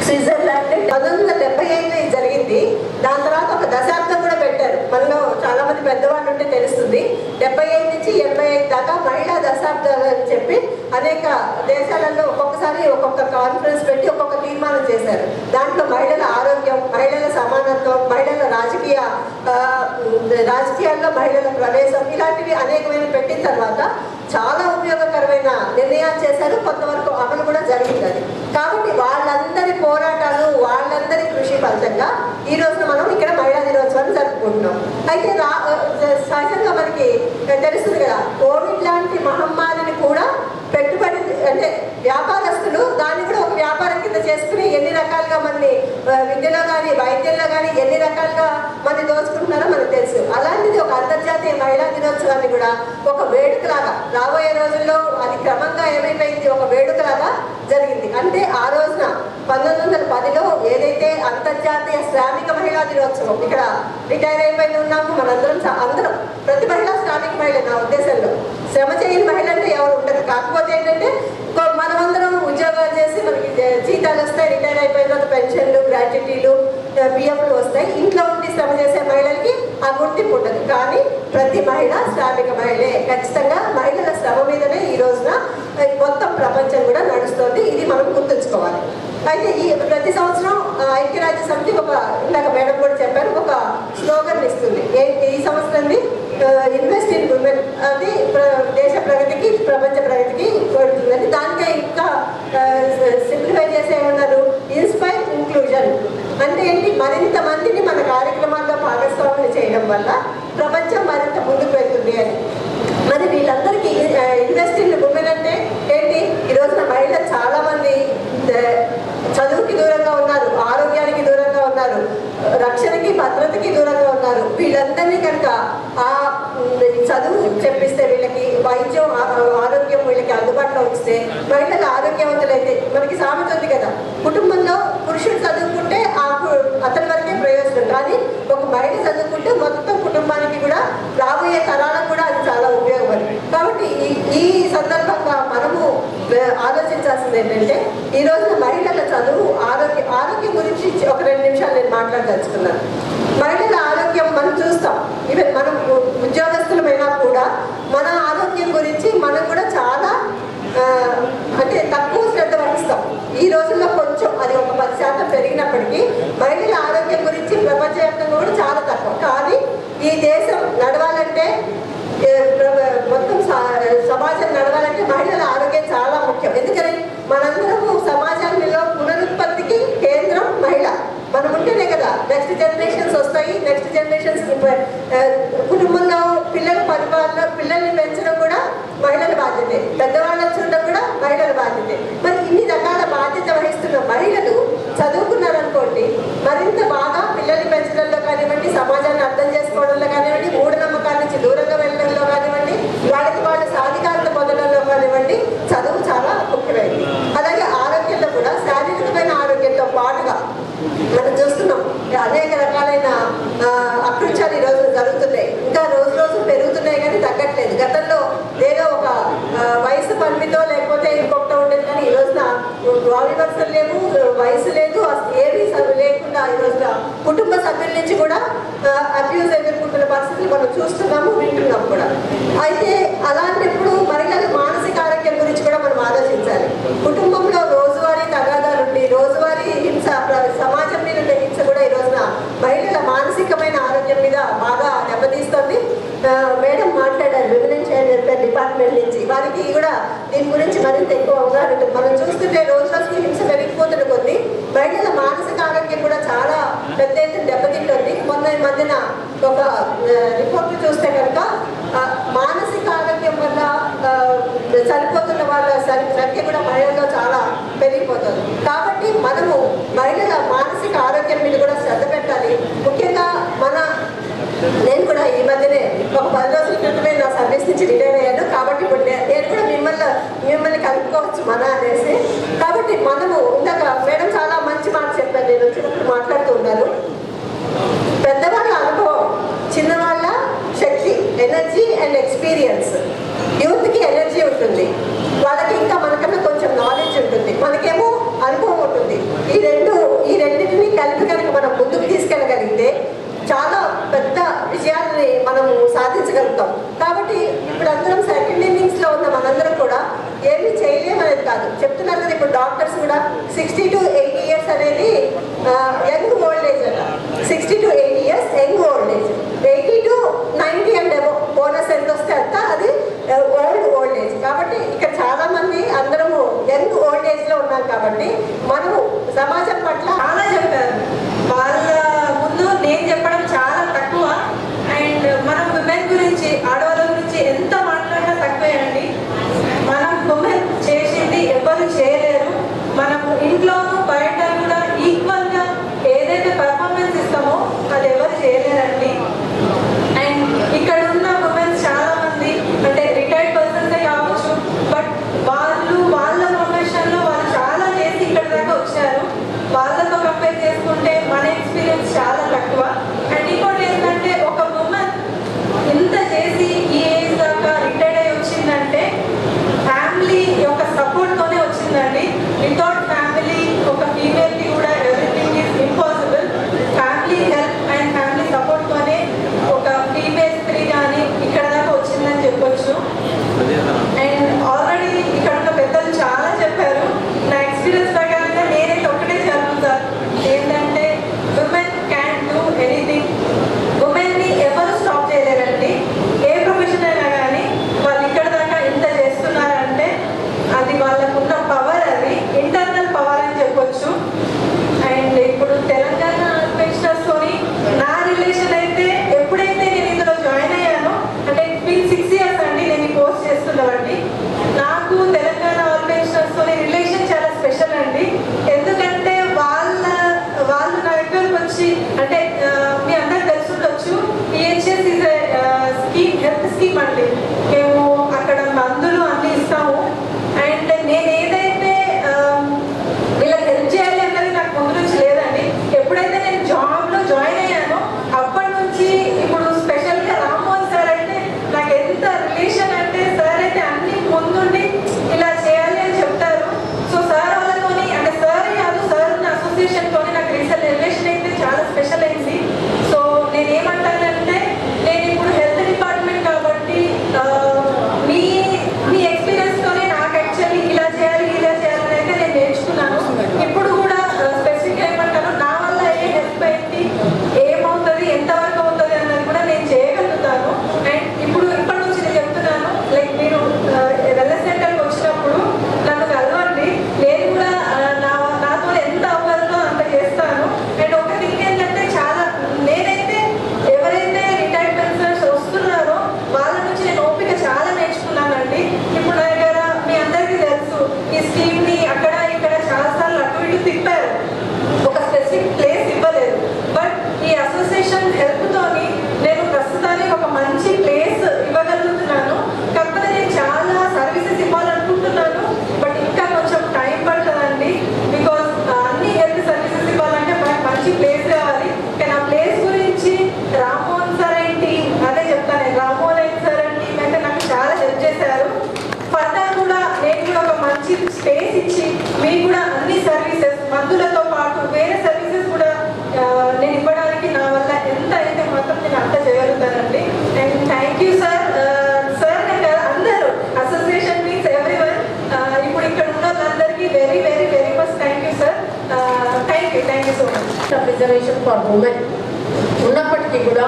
స్విట్జర్లాండ్ 1975 ఇది జరిగింది. దాని తర్వాత ఒక దశాబ్దం కూడా పెట్టారు. మనలో చాలా మంది పెద్దవాళ్ళు ఉంటే తెలుస్తుంది. 75 నుంచి 85 దాకా మహిళా దశాబ్దాలు అని చెప్పి అనేక దేశాలలో ఒక్కొక్కసారి ఒక్కొక్క కాన్ఫరెన్స్ పెట్టి ఒక్కొక్క తీర్మానం చేశారు. దాంట్లో మహిళల ఆరోగ్యం, మహిళల సమానత్వం, మహిళల రాజకీయాల్లో మహిళల ప్రవేశం ఇలాంటివి అనేకమైన పెట్టిన తర్వాత చాలా ఉపయోగకరమైన నిర్ణయాలు చేశారు. కొంతవరకు అమలు కూడా జరిగింది. కాబట్టి వాళ్ళందరి పోరాటాలు, వాళ్ళందరి కృషి ఫలితంగా ఈ రోజున మనం ఇక్కడ మహిళా దినోత్సవాన్ని జరుపుకుంటున్నాం. అయితే సహజంగా మనకి తెలుస్తుంది కదా, కోవిడ్ లాంటి మహమ్మారిని కూడా పెట్టుబడి అంటే వ్యాపారస్తులు దాన్ని కూడా ఒక వ్యాపారం కింద చేసుకుని ఎన్ని రకాలుగా మనని విద్యలో కానీ వైద్యంలో కానీ ఎన్ని రకాలుగా మనం దోచుకుంటున్నారో మనకు తెలుసు. అలాంటిది ఒక అంతర్జాతీయ మహిళా దినోత్సవాన్ని కూడా ఒక వేడుకలాగా రాబోయే రోజుల్లో అది క్రమంగా ఏమైపోయింది, ఒక వేడుకలాగా జరిగింది. అంటే ఆ రోజున 1910లో ఏదైతే అంతర్జాతీయ శ్రామిక మహిళా దినోత్సవం, ఇక్కడ రిటైర్ అయిపోయి ఉన్నాము అందరం ప్రతి మహిళ శ్రామిక మహిళ. నా ఉద్దేశంలో శ్రమ చేయని మహిళ అంటే ఎవరు ఉండరు. కాకపోతే ఏంటంటే మనమందరం ఉద్యోగాలు చేసి మనకి జీతాలు వస్తాయి, రిటైర్ అయిపోయిన తర్వాత పెన్షన్లు, గ్రాట్యుటీలు, బియ్యంలు వస్తాయి. ఇంట్లో ఉండి శ్రమ చేసే మహిళలకి ఆ గుర్తింపు ఉండదు. కానీ ప్రతి మహిళ శ్రామిక మహిళే. ఖచ్చితంగా మహిళల శ్రమ మీదనే ఈ రోజున మొత్తం ప్రపంచం కూడా నడుస్తుంది. ఇది మనం గుర్తుంచుకోవాలి. అయితే ఈ ప్రతి సంవత్సరం ఐక్యరాజ్య సమితి ఇందాక మేడం కూడా చెప్పారు, ఒక స్లోగన్ ఇస్తుంది. ఈ సంవత్సరం ఇన్వెస్ట్ ఇన్ ఉమెన్, అది దేశ ప్రగతికి ప్రపంచ ప్రగతికి కోరుతుందని. దానికే ఇంకా సింప్లిఫై చేసి ఏమన్నారు, ఇన్స్పైర్ ఇంక్లూజన్ అంటే ఏంటి, మరింత మందిని మన కార్యక్రమాల్లో భాగస్వాములు చేయడం వల్ల ప్రపంచం మరింత ముందుకు వెళ్తుంది అని. మరి వీళ్ళందరికీ ఇన్వెస్ట్ ఇన్ ఉమెన్ అంటే ఏంటి, ఈ రోజున మహిళలు చాలా మంది చదువుకి దూరంగా ఉన్నారు, ఆరోగ్యానికి దూరంగా ఉన్నారు, రక్షణకి భద్రతకి దూరంగా ఉన్నారు. వీళ్ళందరినీ కనుక ఆ చదువు చెప్పిస్తే, వీళ్ళకి వైద్యం ఆరోగ్యం వీళ్ళకి అందుబాటులో ఉంచితే మహిళలు ఆరోగ్యవంతులైతే, మనకి సామెత ఉంది కదా, కుటుంబంలో పురుషుడు చదువుకుంటే అతని వరకే ప్రయోజనం, కానీ ఒక మహిళ చదువుకుంటే మొత్తం కుటుంబానికి కూడా రాబోయే తరాలకు కూడా అది చాలా ఉపయోగపడి. కాబట్టి ఈ సందర్భంగా మనము ఆలోచించాల్సింది ఏంటంటే, ఈ రోజున మహిళల చదువు ఆరోగ్యం గురించి ఒక 2 నిమిషాలు నేను మాట్లాడదలుచుకున్నాను. మహిళల ఆరోగ్యం మనం చూస్తాం, ఈవెన్ మనం ఉద్యోగస్తులమైనా కూడా మన ఆరోగ్యం గురించి మనం కూడా చాలా అంటే తక్కువ శ్రద్ధ వహిస్తాం. ఈ రోజుల్లో కొంచెం అది ఒక 10% పెరిగినప్పటికీ మహిళల ఆరోగ్యం గురించి ప్రపంచవ్యాప్తంగా కూడా చాలా తక్కువ. కానీ ఈ దేశం నడవాలంటే, మొత్తం సమాజం నడవాలంటే మహిళల ఆరోగ్యం చాలా ముఖ్యం. ఎందుకని మనందరము సమాజంలో పునరుత్పత్తికి కేంద్రం మహిళ. మనం ఉంటేనే కదా నెక్స్ట్ జనరేషన్స్ వస్తాయి. నెక్స్ట్ జనరేషన్స్ కుటుంబంలో పిల్లల్ని పెంచడం కూడా మహిళల బాధ్యతే, పెద్దవాళ్ళని చూడడం కూడా మహిళల బాధ్యతే. మరి ఇన్ని రకాల బాధ్యత వహిస్తున్న మహిళలు చదువుకున్నారనుకోండి, మరింత బాగా పిల్లల్ని పెంచడంలో కానివ్వండి, సమాజాన్ని అర్థం చేసుకోవడంలో కానివ్వండి, మూఢనమ్మకాల నుంచి దూరంగా వెళ్ళడంలో కానివ్వండి, వాళ్ళ సాధికారత పొందడంలో కానివ్వండి, చదువు చాలా ముఖ్యమైనది. అలాగే ఆరోగ్యంలో కూడా శారీరకమైన ఆరోగ్యంతో పాటుగా మనం చూస్తున్నాం అనేక రకాలైన అకృత్యాలు ఈ రోజు జరుగుతున్నాయి. ఇంకా రోజు రోజు పెరుగుతున్నాయి కానీ తగ్గట్లేదు. గతంలో ఏదో ఒక వయసు పరిమితో లేకపోతే ఇంకొకటి ఉండేది, కానీ ఈ రోజున వాలివర్సలు లేవు, వయసు లేదు, ఏమీ లేకుండా ఈ రోజున కుటుంబ సభ్యుల నుంచి కూడా అబ్యూజ్ ఎదుర్కొంటున్న పరిస్థితులు మనం చూస్తున్నాము, వింటున్నాం కూడా. అయితే అలాంటప్పుడు మహిళల మానసిక ఆరోగ్యం గురించి కూడా మనం ఆలోచించాలి. కుటుంబంలో రోజువారీ తగాదాలుండి, రోజువారీ హింస, సమాజం మీద ఉండే హింస కూడా ఈ రోజున మహిళల మానసికమైన ఆరోగ్యం మీద బాగా దెబ్బతీస్తుంది. మేడం మాట్లాడారు, women and child welfare department నుంచి. వారికి కూడా దీని గురించి మరింత ఎక్కువ అవగాహన ఉంటుంది. మనం చూస్తుంటే రోజు రోజుకి హింస పెరిగిపోతున్న కొద్దీ మహిళల మానసిక ఆరోగ్యం కూడా చాలా పెద్ద ఎత్తున దెబ్బతింటుంది. మొన్న ఈ మధ్యన ఒక రిపోర్ట్ చూస్తే కనుక మానసిక ఆరోగ్యం వల్ల చనిపోతున్న వాళ్ళ సంఖ్య కూడా మహిళల్లో చాలా పెరిగిపోతుంది. కాబట్టి మనము మహిళల మానసిక ఆరోగ్యం మీద కూడా శ్రద్ధ పెట్టాలి. ముఖ్యంగా నేను కూడా ఈ మధ్యనే ఒక 10 రోజుల క్రితమే నా సర్వీస్ నుంచి రిటైర్ అయ్యాను. కాబట్టి ఇప్పుడు నేను కూడా మిమ్మల్ని కలుపుకోవచ్చు అనేసి. కాబట్టి మనము ఇందాక మేడం చాలా మంచి మాట చెప్పారు, నేను వచ్చినప్పుడు మాట్లాడుతూ ఉన్నాను. పెద్దవాళ్ళ అనుభవం, చిన్నవాళ్ళ శక్తి, ఎనర్జీ అండ్ ఎక్స్పీరియన్స్. యూత్కి ఎనర్జీ ఉంటుంది, వాళ్ళకి ఇంకా మనకన్నా కొంచెం నాలెడ్జ్ ఉంటుంది, మనకేమో అనుభవం ఉంటుంది. ఈ రెండింటిని కలిపి కనుక మనం ముందుకు తీసుకెళ్ళగలిగితే చాలా పెద్ద విజయాన్ని మనము సాధించగలుగుతాం. కాబట్టి ఇప్పుడు అందరం సెకండ్ ఇన్నింగ్స్లో ఉన్న మనందరం కూడా ఏమీ చేయలేమనేది కాదు చెప్తున్నారు కదా. ఇప్పుడు డాక్టర్స్ కూడా 60 to 80 years అనేది యంగ్ ఓల్డ్ ఏజ్ అట. 60 to 80 years young old age, 80 to 90 and bonus ఎంత వస్తే అంత అది ఓల్డ్ ఏజ్. కాబట్టి ఇక్కడ చాలా మంది అందరము యంగ్ ఓల్డ్ ఏజ్లో ఉన్నాం. కాబట్టి మనము సమాజం పట్ల చాలా చెప్పారు. వాళ్ళ ముందు నేను చెప్పడం చాలా తక్కువ. అండ్ మనం విమెన్ గురించి, ఆడవాళ్ళ గురించి ఎంత మాట్లాడినా తక్కువేనండి. మనం విమెన్ చేసింది ఎవరు చేయలేరు. మనం ఇంట్లోనూ బయట కూడా ఈక్వల్గా ఏదైతే పర్ఫార్మెన్స్ ఇస్తామో అది ఎవరు చేయలేరండి. అండ్ ఇక్కడ ఉన్న విమెన్స్ చాలా మంది అంటే రిటైర్డ్ పర్సన్సే కావచ్చు, బట్ వాళ్ళ ప్రొఫెషన్లో వాళ్ళు చాలా చేసి ఇక్కడ దాకా వచ్చారు. వాళ్ళతో కంపేర్ చేసుకుంటే మన ఎక్స్పీరియన్స్ చాలా తక్కువ. అండ్ ఇంకోటి ఏంటంటే ఒక ఉమెన్ ఇంత చేసి ఈ ఏజ్ దాకా రిటైర్డ్ అయ్యి వచ్చిందంటే ఫ్యామిలీ యొక్క సపోర్ట్తోనే వచ్చిందండి. వితౌట్ ఫ్యామిలీ ఒక ఫీమేల్కి కూడా everything is impossible. Family help and family సపోర్ట్తోనే ఒక ఫీమేల్ స్త్రీ కానీ ఇక్కడ దాకా వచ్చిందని చెప్పొచ్చు. అండ్ ఆల్రెడీ ఇక్కడ ఉన్న పెద్దలు చాలా చెప్పారు. నా ఎక్స్పీరియన్స్ ప్రకారంగా నేనైతే ఒకటే చదువుతాను, ఏంటంటే విమెన్ క్యాన్ డూ ఎనీథింగ్. ఉమెన్ని ఎవరు స్టాప్ చేయలేరండి. ఏ ప్రొఫెషన్ అయినా కానీ వాళ్ళు ఇక్కడ దాకా ఇంత చేస్తున్నారంటే అది వాళ్ళకున్న పవర్, అది ఇంటర్నల్ పవర్ అని చెప్పొచ్చు. అండ్ ఇప్పుడు తెలంగాణ పెన్షనర్స్తోని నా రిలేషన్ అయితే ఎప్పుడైతే నేను ఇందులో జాయిన్ అయ్యానో అంటే 6 years అండి నేను ఈ కోర్స్ చేస్తున్నవండి. నాకు తెలంగాణ పెన్షనర్స్తోని రిలేషన్ చాలా స్పెషల్ అండి. ఎందుకంటే వాళ్ళు నా దగ్గరకు వచ్చి అంటే మీ అందరికి తెలుసుండొచ్చు, EHS is scheme, health scheme అండి. మేము అక్కడ మందులు అన్నీ ఇస్తాము. అండ్ నేను ఏదైతే వీళ్ళకి హెల్ప్ చేయాలి అన్నది నాకు ముందు నుంచి లేదండి. ఎప్పుడైతే నేను జాబ్లో జాయిన్ అయ్యానో అప్పటి నుంచి ఇప్పుడు స్పెషల్గా రామ్మోహన్ సార్ అంటే నాకు ఎంత రిలేషన్ అంటే, సార్ అయితే అన్ని ముందుండి ఇలా చేయాలి అని చెప్తారు. సో సార్ వాళ్ళతోని అంటే సార్ కాదు, సార్ ఉన్న అసోసియేషన్తోని నాకు రిలేషన్ అయితే చాలా స్పెషల్ అయింది. సో నేను ఏమంటానంటే నేను ఇప్పుడు హెల్త్ డిపార్ట్మెంట్ కాబట్టి మీ ఎక్స్పీరియన్స్తోనే నాకు యాక్చువల్లీ ఇలా చేయాలి అని అయితే నేను నేర్చుకున్నాను. ఇప్పుడు కూడా స్పెసిఫిక్గా ఏమంటాను, నా వల్ల ఏ హెల్ప్ అయింది, ఏమవుతుంది, ఎంతవరకు అవుతుంది అన్నది కూడా నేను చేయగలుగుతాను. అండ్ ఇప్పటి నుంచి నేను చెప్తున్నాను, లైక్ మీరు వెల్నెస్ సెంటర్కి వచ్చినప్పుడు నన్ను కలవండి, నేను కూడా నాతో ఎంత అవ్వాలో అంత చేస్తాను. అండ్ ఒక థింగ్ ఏంటంటే నేనైతే ఎవరైతే రిటైర్డ్ పెన్షనర్స్ వస్తున్నారో వాళ్ళ నుంచి నేను ఓపిక చాలా నేర్చుకున్నానండి. ఇప్పుడు నా దగ్గర మీ అందరికీ తెలుసు, ఈ స్కీమ్ని అక్కడ ఇక్కడ చాలాసార్లు అటు ఇటు తిప్పారు, ఒక స్పెసిఫిక్ ప్లేస్ ఇవ్వలేదు. బట్ ఈ అసోసియేషన్ హెల్ప్తోని నేను ప్రస్తుతానికి ఒక మంచి ప్లేస్ ఇవ్వగలుగుతున్నాను. కాకపోతే నేను చాలా సర్వీసెస్ ఇవ్వాలనుకుంటున్నాను, బట్ ఇంకా కొంచెం టైం పడుతుందండి. బికాస్ అన్ని హెల్త్ సర్వీసెస్ ఇవ్వాలంటే మనకు మంచి ప్లేస్ కావాలి. కానీ ఆ ప్లేస్ గురించి రామ్మోహన్ సార్ ఏంటి అదే చెప్తాను. రామ్మోహన్ సార్ ఏంటి అయితే నాకు చాలా హెల్ప్ చేశారు. ఫర్దర్ కూడా నేను కూడా ఒక మంచి స్పేస్ ఇచ్చి మీకు కూడా అన్ని సర్వీసెస్ మందులతో పాటు వేరే సర్వీసెస్ కూడా నేను ఇవ్వడానికి నా వల్ల ఎంత అయితే మొత్తం నేను అంత చేయగలుగుతానండి. And thank you sir. Sir అందరూ అసోసియేషన్ మీన్స్ ఎవ్రీవన్, ఇప్పుడు ఇక్కడ ఉన్న వాళ్ళందరికీ very very very much thank you sir. Thank you so much. Reservation for women ఉన్నప్పటికీ కూడా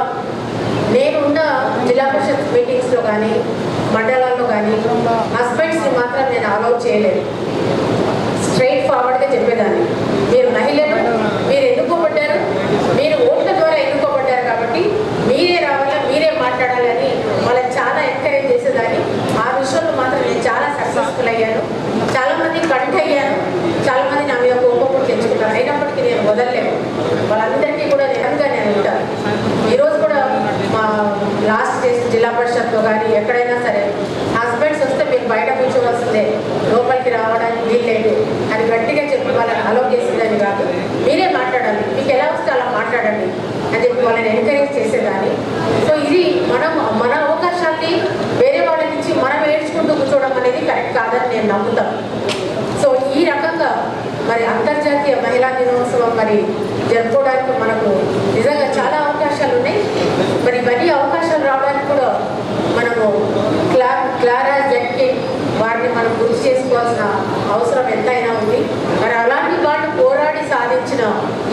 నేనున్న జిల్లా పరిషత్ మీటింగ్స్లో కానీ మండలాల్లో కానీ హస్బెండ్స్ని మాత్రం నేను అలౌ చేయలేదు. స్ట్రైట్ ఫార్వర్డ్గా చెప్పేదాన్ని, మీరు మహిళలు, మీరు ఎన్నుకోబడ్డారు, మీరు ఓట్ల ద్వారా ఎన్నుకోబడ్డారు కాబట్టి మీరే రావాలా, మీరే మాట్లాడాలని వాళ్ళని చాలా ఎంకరేజ్ చేసేదాన్ని. ఆ విషయంలో మాత్రం నేను చాలా సక్సెస్ఫుల్ అయ్యాను. చాలామంది కంట్ అయ్యాను, చాలామంది నా మీద కోపం తెచ్చుకున్నారు. అయినప్పటికీ నేను వదలలేను. వాళ్ళందరికీ కూడా నిజంగా నేను ఉంటాను. ఈరోజు కూడా మా లాస్ట్ చేసిన జిల్లా పరిషత్లో కానీ ఎక్కడైనా సరే హస్బెండ్స్ వస్తే మీరు బయట కూర్చోవలసిందే, లోపలికి రావడానికి వీల్లేదు అని గట్టిగా చెప్పి వాళ్ళని అలౌ చేసేదాన్ని కాదు. మీరే మాట్లాడాలి, మీకు ఎలా వస్తే అలా మాట్లాడండి అని చెప్పి వాళ్ళని ఎంకరేజ్ చేసేదాన్ని. సో ఇది మన అవకాశాన్ని వేరే వాళ్ళకి ఇచ్చి మనం ఏడ్చుకుంటూ కూర్చోవడం అనేది కరెక్ట్ కాదని నేను నమ్ముతాను. సో ఈ రకంగా మరి అంతర్జాతీయ మహిళా దినోత్సవం మరి జరుపుకోవడానికి మనకు నిజంగా చాలా అవకాశాలు ఉన్నాయి. మరి ఇవన్నీ అవకాశాలు రావడానికి కూడా మనము క్లారా జెట్కిన్ వారిని మనం గుర్తు చేసుకోవాల్సిన అవసరం ఎంతైనా ఉంది. మరి అలాంటి వాళ్ళు పోరాడి సాధించిన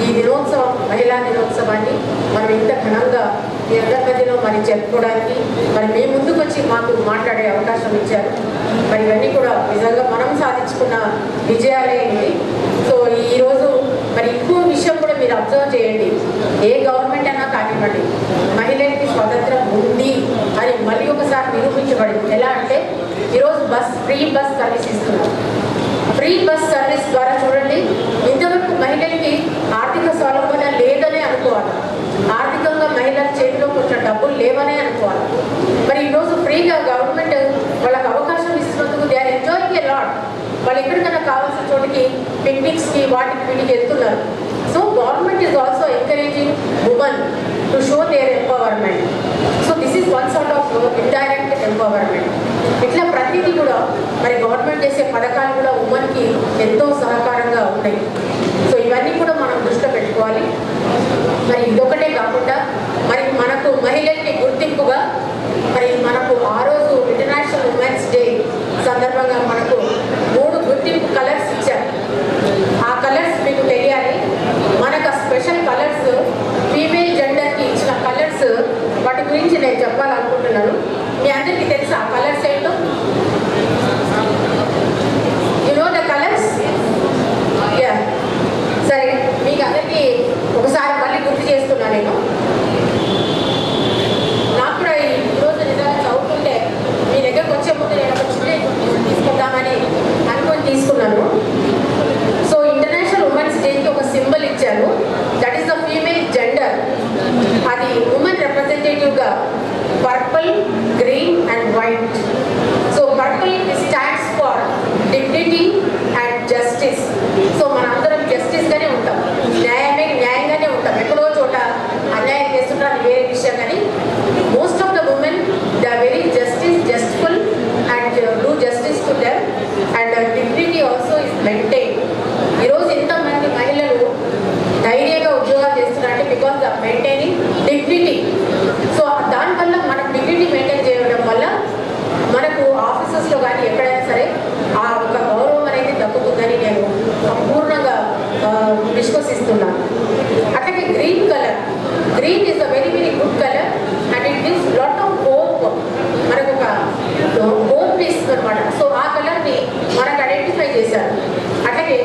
ఈ దినోత్సవం, మహిళా దినోత్సవాన్ని మనం ఇంత ఘనంగా మీ అందరి మధ్యలో మరి జరుపుకోవడానికి మరి మీ ముందుకు వచ్చి మాకు మాట్లాడే అవకాశం ఇచ్చారు. మరి ఇవన్నీ కూడా నిజంగా మనం సాధించుకున్న విజయాలే ఇది. సో ఈరోజు మరి ఇంకో విషయం కూడా మీరు అబ్జర్వ్ చేయండి, ఏ గవర్నమెంట్ అయినా కానివ్వండి, మహిళలకి స్వతంత్రం ఉంది అని మళ్ళీ ఒకసారి నిరూపించబడింది. ఎలా అంటే ఈరోజు ఫ్రీ బస్ సర్వీస్ ఇస్తున్నారు. ఫ్రీ బస్ సర్వీస్ ద్వారా చూడండి, ఇంతవరకు మహిళలకి ఆర్థిక స్వావలంబన లేదనే అనుకోవాలి, ఆర్థికంగా మహిళల చేతిలో కొంచెం డబ్బులు లేవనే అనుకోవాలి. మరి ఈరోజు ఫ్రీగా గవర్నమెంట్ వాళ్ళకి అవకాశం ఇస్తున్నందుకు they are enjoying a lot. వాళ్ళు ఎక్కడికైనా కావాల్సిన చోటికి పిక్నిక్స్కి వాటికి వీటికి వెళ్తున్నారు. So government is also encouraging women to show their empowerment. So this is one sort of indirect empowerment. ఇట్లా ప్రతిదీ కూడా మరి గవర్నమెంట్ చేసే పథకాలు కూడా ఉమెన్కి ఎంతో సహకారంగా ఉంటాయి. సో ఇవన్నీ కూడా మనం దృష్టిలో పెట్టుకోవాలి. మరి ఇదొకటే కాకుండా మరి మనకు మహిళలకి గుర్తింపుగా మరి మనకు ఆ రోజు ఇంటర్నేషనల్ ఉమెన్స్ డే సందర్భంగా మనకు 3 గుర్తింపు కలర్స్ ఇచ్చారు. ఆ కలర్స్ మీకు తెలియాలి. మనకు స్పెషల్ కలర్స్ ఫీమేల్ జెండర్కి ఇచ్చిన కలర్స్, వాటి గురించి నేను చెప్పాలనుకుంటున్నాను. మీ అందరికీ తెలుసా ఆ కలర్స్ ఏంటో? You know the colours? Yeah, సరే మీకు అందరికీ ఒకసారి మళ్ళీ గుర్తు చేస్తున్నా నేను. నాకు కూడా ఈరోజు నిజంగా చదువుతుంటే మీ దగ్గరకు వచ్చే ముందు నేను ఒక చిన్న తీసుకుందామని అనుకొని తీసుకున్నాను. సో ఇంటర్నేషనల్ ఉమెన్స్ డేకి ఒక సింబల్ ఇచ్చాను, that is the female gender. అది ఉమెన్ రిప్రజెంటేటివ్గా purple, green and white. So purple stands for dignity and justice. So మనందరం జస్టిస్గానే ఉంటాం, న్యాయంగానే ఉంటాం. ఎక్కడో చోట అన్యాయం చేస్తుంటారు, అది వేరే విషయం. కానీ most of the women they are very justiful and do justice to them and dignity also is maintain. ఈరోజు ఎంతమంది మహిళలు ధైర్యంగా ఉద్యోగాలు చేస్తున్నారంటే because the maintaining dignity. So దానివల్ల మనకు డిగ్నిటీ మెయింటైన్ చేయడం వల్ల మనకు ఆఫీసెస్లో కానీ ఎక్కడైనా సరే ఆ ఒక గౌరవం అనేది దక్కుతుందని నేను సంపూర్ణంగా విశ్వసిస్తున్నాను. అట్లాగే green colour, green is a very very good colour and it gives lot of hope. మనకు ఒక హోప్ ఇస్తుంది అనమాట. సో ఆ కలర్ని మనకు ఐడెంటిఫై చేశారు. అట్లాగే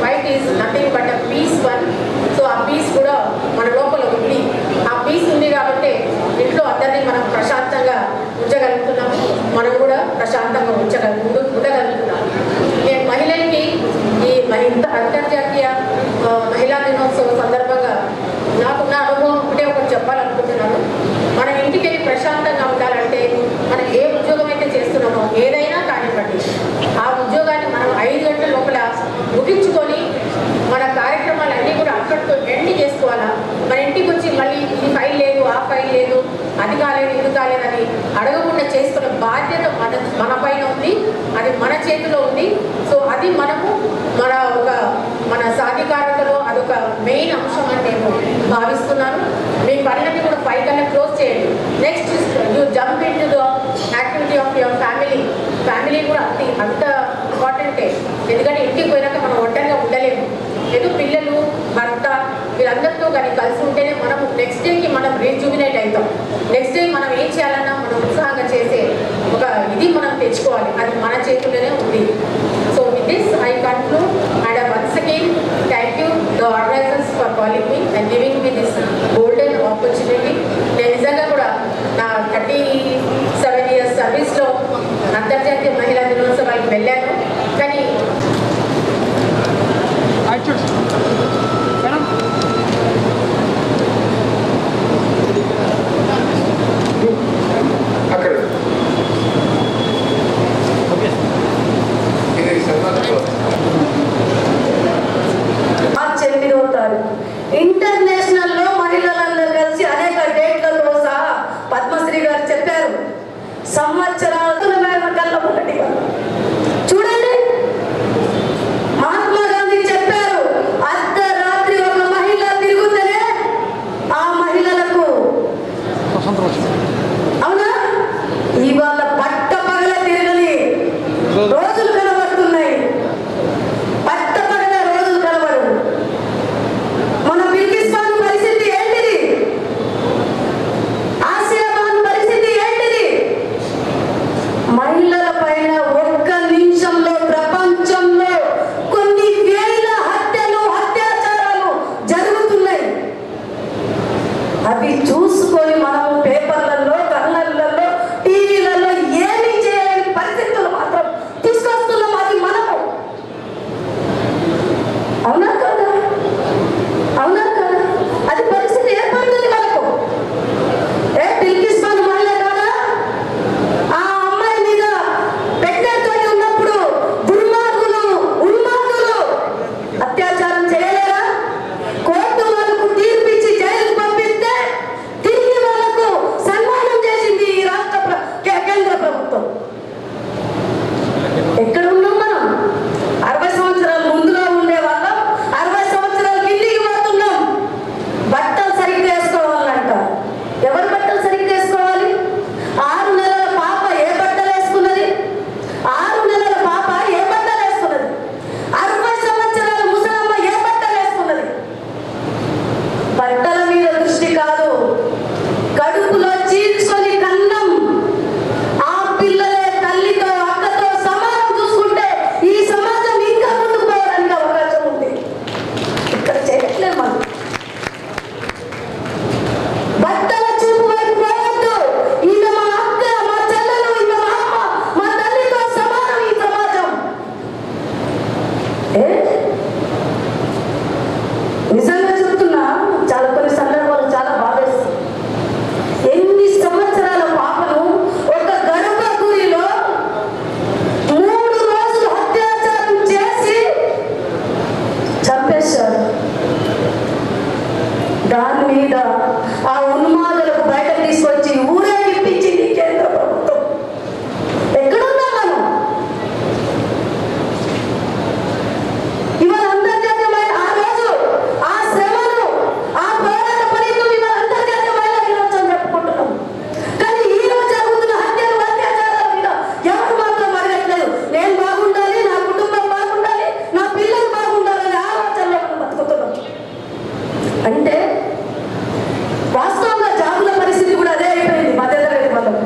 white is nothing but a peace one. So ఆ పీస్ కూడా మన లోపల ఉంది. ఆ పీస్ ఉంది కాబట్టి ఇంట్లో అందరినీ మనం ప్రశాంతంగా ఉంచగలుగుతున్నాము, మనం కూడా ప్రశాంతంగా ఉండగలుగుతున్నాము. నేను మహిళలకి ఈ అంతర్జాతీయ మహిళా దినోత్సవం సందర్భంగా నాకున్న అనుభవం ఒకటి చెప్పాలనుకుంటున్నాను. మనం ఇంటికి వెళ్ళి ప్రశాంతంగా ఉండాలంటే మనం ఏ ఉద్యోగం అయితే చేస్తున్నామో ఏదైనా కానివ్వండి, ఆ ఉద్యోగాన్ని మనం 5 గంటల లోపల ముగించుకొని మన కార్యక్రమాలన్నీ కూడా అక్కడితో ఎండ్ చేసుకోవాలా. మన ఇంటికి వచ్చి మళ్ళీ ఈ ఫైల్ లేదు, ఆ ఫైల్ లేదు, అది కాలేదు, ఇది కాలేదని అడగకుండా చేసుకునే బాధ్యత మన పైన ఉంది, అది మన చేతిలో ఉంది. సో అది మనము మన సాధికారతలో అదొక మెయిన్ అంశం అని నేను భావిస్తున్నాను. మీ పనులన్నీ కూడా 5 కల్లా క్లోజ్ చేయండి. Next you jump in to the activity of your family కూడా అంత ఇంపార్టెంటే. ఎందుకంటే ఇంటికి పోయినాక మనం ఒంటరిగా ఉండలేము. ఏదో పిల్లలు, భర్త వీళ్ళందరితో కానీ కలిసి ఉంటేనే మనం నెక్స్ట్ డేకి మనం రీజుమినేట్ అవుతాం. నెక్స్ట్ డే మనం ఏం చేయాలన్నా మనం ఉత్సాహంగా చేసే ఒక ఇది మనం తెచ్చుకోవాలి, అది మన చేతుల్లోనే ఉంది. So with this I conclude and once again thank you the organisers for calling me and giving me this golden opportunity. నేను నిజంగా కూడా నా 37 years సర్వీస్లో అంతర్జాతీయ మహిళా దినోత్సవాలకు వెళ్ళాను. కానీ ఇంటర్నేషనల్లో మహిళలందరూ కలిసి అనేక డేట్లతో సహా పద్మశ్రీ గారు చెప్పారు, సంవత్సరాలు కళ్ళ ఒకటి చూడండి. మహాత్మా గాంధీ చెప్పారు, అర్ధరాత్రి ఒక మహిళ తిరుగుతూనే ఆ మహిళలకు, అవునా, ఇవాళ పట్ట పగల తిరగని రోజులు కనబడుతున్నాయి. పట్ట పగల రోజులు కనబడు. మన బిల్కిస్తాన్ పరిస్థితి ఏంటిది? ఆసియాబాన్ పరిస్థితి ఏంటిది? మహిళల పైన ఒక్క నిమిషంలో ప్రపంచంలో కొన్ని వేల హత్యలు, అత్యాచారాలు జరుగుతున్నాయి. అవి చూసుకొని మనం పేపర్లలో, కళ్ళల్లో, టీవీలలో ఏమీ చేయలేని పరిస్థితులు మాత్రం తీసుకొస్తున్నాం. అది మనము. అవునా కదా? అవునా కదా? అది పరిస్థితి ఏర్పడుతుంది మనకు. బిల్కిస్తాన్ మహిళ కాదా? ఆ అమ్మాయి మీద ప్రెగ్నెంట్ ఉన్నప్పుడు దుర్మార్గులు, ఉన్మాదులు అత్యాచారం చేయలేరా? కోర్టు వాళ్ళకు తీర్పిచ్చి జైలుకు పంపిస్తే తిరిగి వాళ్ళకు సన్మానం చేసింది ఈ రాష్ట్ర కేంద్ర ప్రభుత్వం. ఎక్కడ ఉన్నాం మనం? 60 సంవత్సరాల ముందులో ఉండే వాళ్ళం 60 సంవత్సరాల కిందికి పోతున్నాం. బట్టలు సరిగ్గా వేసుకోవాలంట. ఎవరు బట్టలు సరిగ్గా వేసుకోవాలి? 6 నెలల పాప ఏ బట్టలు వేసుకున్నది? 6 నెలల పాప ఏ బట్టలు వేసుకున్నది? 60 సంవత్సరాల ముసలమ్మ ఏ బట్టలు వేసుకున్నది? బట్టల మీద దృష్టి కాదు, కడుపులో చీల్చుకొని కన్నం ఆ పిల్లలే తల్లితో, అక్కతో సమానం చూసుకుంటే ఈ సమాజం ఇంకా ముందుకు పోవడానికి అవకాశం ఉంది. ఇక్కడ చేయట్లేదు మనం. బట్టల చూపు వైపు పోవద్దు. ఈమె మా అక్క, మా చెల్లెలు, ఈమె మా అమ్మ, మా తల్లితో సమానం ఈ సమాజం. నిజంగా చెప్తున్నా, చాలా కొన్ని సందర్భాలు చాలా బాధేస్తుంది. ఎన్ని సంవత్సరాల పాపను ఒక గర్భగుడిలో 3 రోజులు అత్యాచారం చేసి చంపేశారు. దాని మీద ఆ ఉన్మాదులకు బయట తీసుకొచ్చి ఊరేగిప్పించింది కేంద్ర ప్రభుత్వం. ఎక్కడున్నాం మనం? ఇవాళ అంతర్జాతీయమైన ఆ రోజు, ఆ శ్రమను, ఆ పోరాట ఫలితం ఇవాళ అంతర్జాతీయ మహిళా దినోత్సవం జరుపుకుంటున్నాం. కానీ ఈ రోజు జరుగుతున్న హత్యలు, అత్యాచారాల మీద ఎవరు మాత్రం అడగట్లేదు. నేను బాగుండాలి, నా కుటుంబం బాగుండాలి, నా పిల్లలు బాగుండాలని ఆలోచనలో మనం బతుకుతున్నాం. అంటే వాస్తవంగా జాబుల పరిస్థితి కూడా అదే అయిపోయింది. మధ్యతరగతి వాళ్ళకు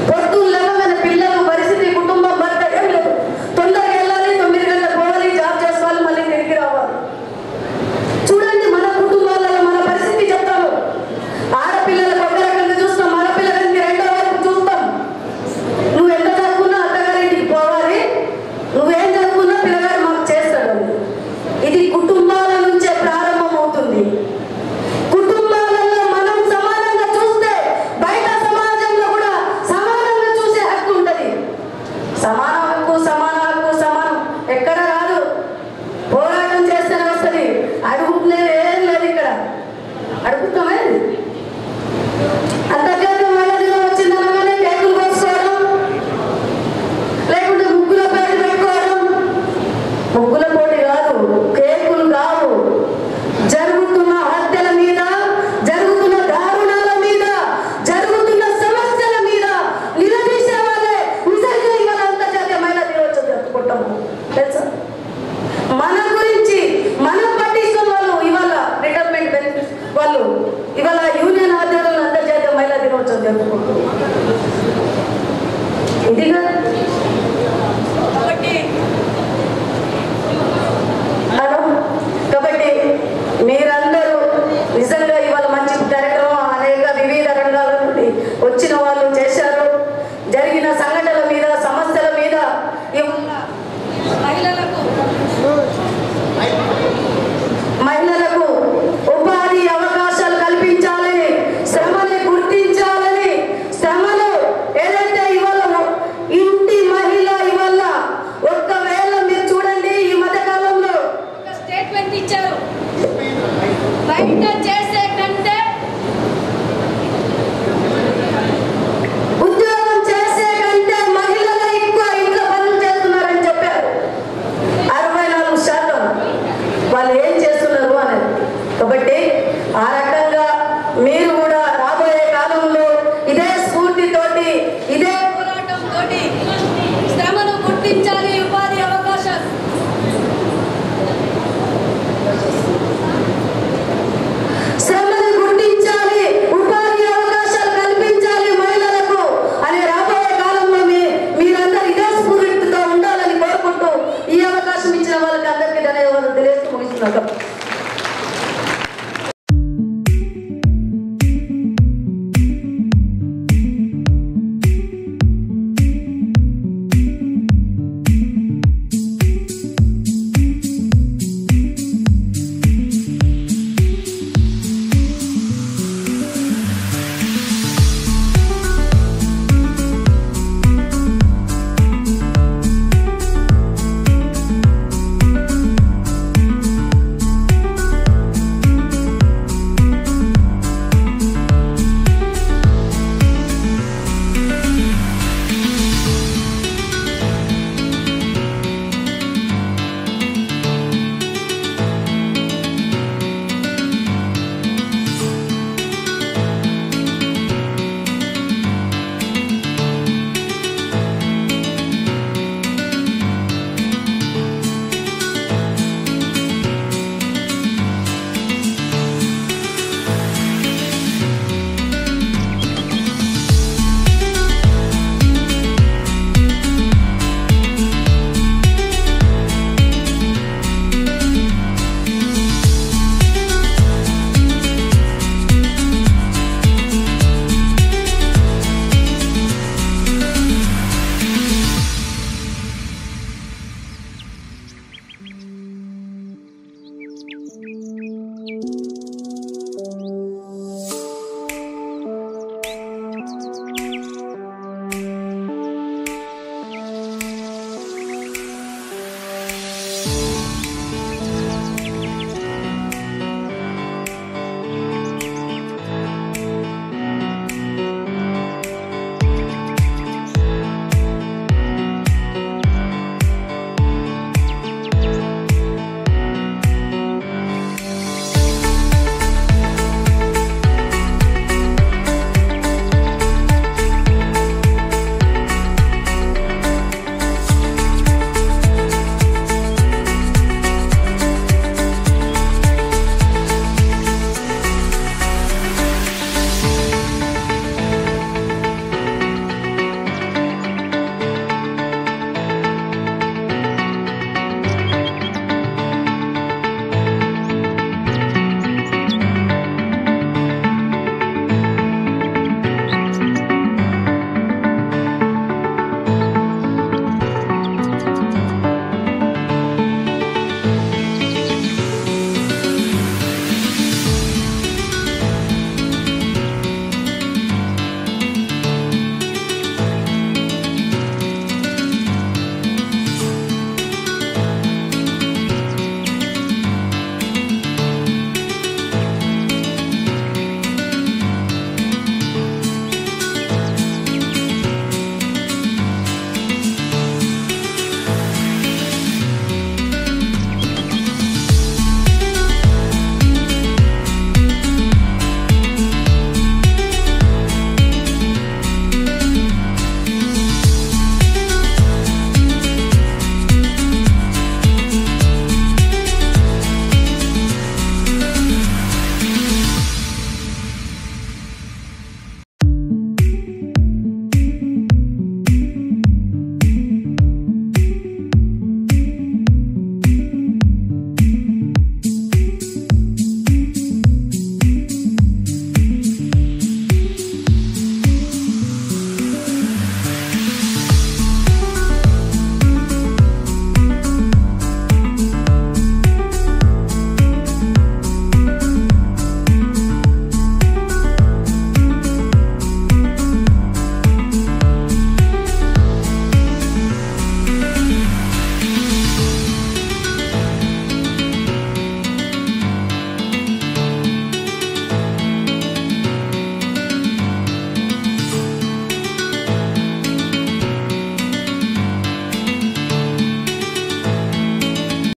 పొద్దున్న లేవగానే పిల్లలు పరిస్థితి, కుటుంబం, భర్త ఏం లేదు. తొందరగా వెళ్ళాలి, 9 గంటలకు పోవాలి, జాబ్ చేసుకోవాలి, మళ్ళీ తిరిగి రావాలి. చూడండి మన కుటుంబాలలో మన పరిస్థితి చెప్తాము. ఆడపిల్లలకు ఒక రకంగా చూస్తాం, ఆడపిల్లలకి రెండో వైపు చూస్తాం. నువ్వు ఎంత చదువుకున్నా అత్తగారింటికి పోవాలి, నువ్వేం చదువుకున్నా పిల్లగాడు మాకు చేస్తాడు. ఇది కుటుంబాల నుంచే ప్రారంభం అవుతుంది. కుటుంబాలలో మనం సమానంగా చూస్తే బయట సమాజంలో కూడా సమానంగా చూసే హక్కు ఉంటుంది. సమాన హక్కు, సమాన హక్కు, సమానం ఎక్కడ రాదు. పోరాటం చేస్తేనే వస్తుంది. అడుగుతున్నది ఏం లేదు. ఇక్కడ అడుగుతామే. అంతర్జాతీయ మహిళా దినం వచ్చిందనగానే కేకులు కోసుకోవడం, లేకుంటే ముగ్గుల పోటీ పెట్టుకోవడం. ముగ్గుల పోటీ కాదు, కేకులు కావు. జరుగుతున్న హత్యల మీద, జరుగుతున్న దారుణాల మీద, జరుగుతున్న సమస్యల మీద నిలదీసే వాళ్ళే నిజంగా ఇవాళ అంతర్జాతీయ మహిళా దినోత్సవం జరుపుకుంటాము. తెలుసా? మన గురించి మనం పట్టించుకున్న వాళ్ళు ఇవాళ రిటైర్మెంట్ బెనిఫిట్స్ వాళ్ళు ఇవాళ యూనియన్ ఆధ్వర్యంలో అంతర్జాతీయ మహిళా దినోత్సవం జరుపుకుంటారు. మండలాల నుండి వచ్చిన వాళ్ళు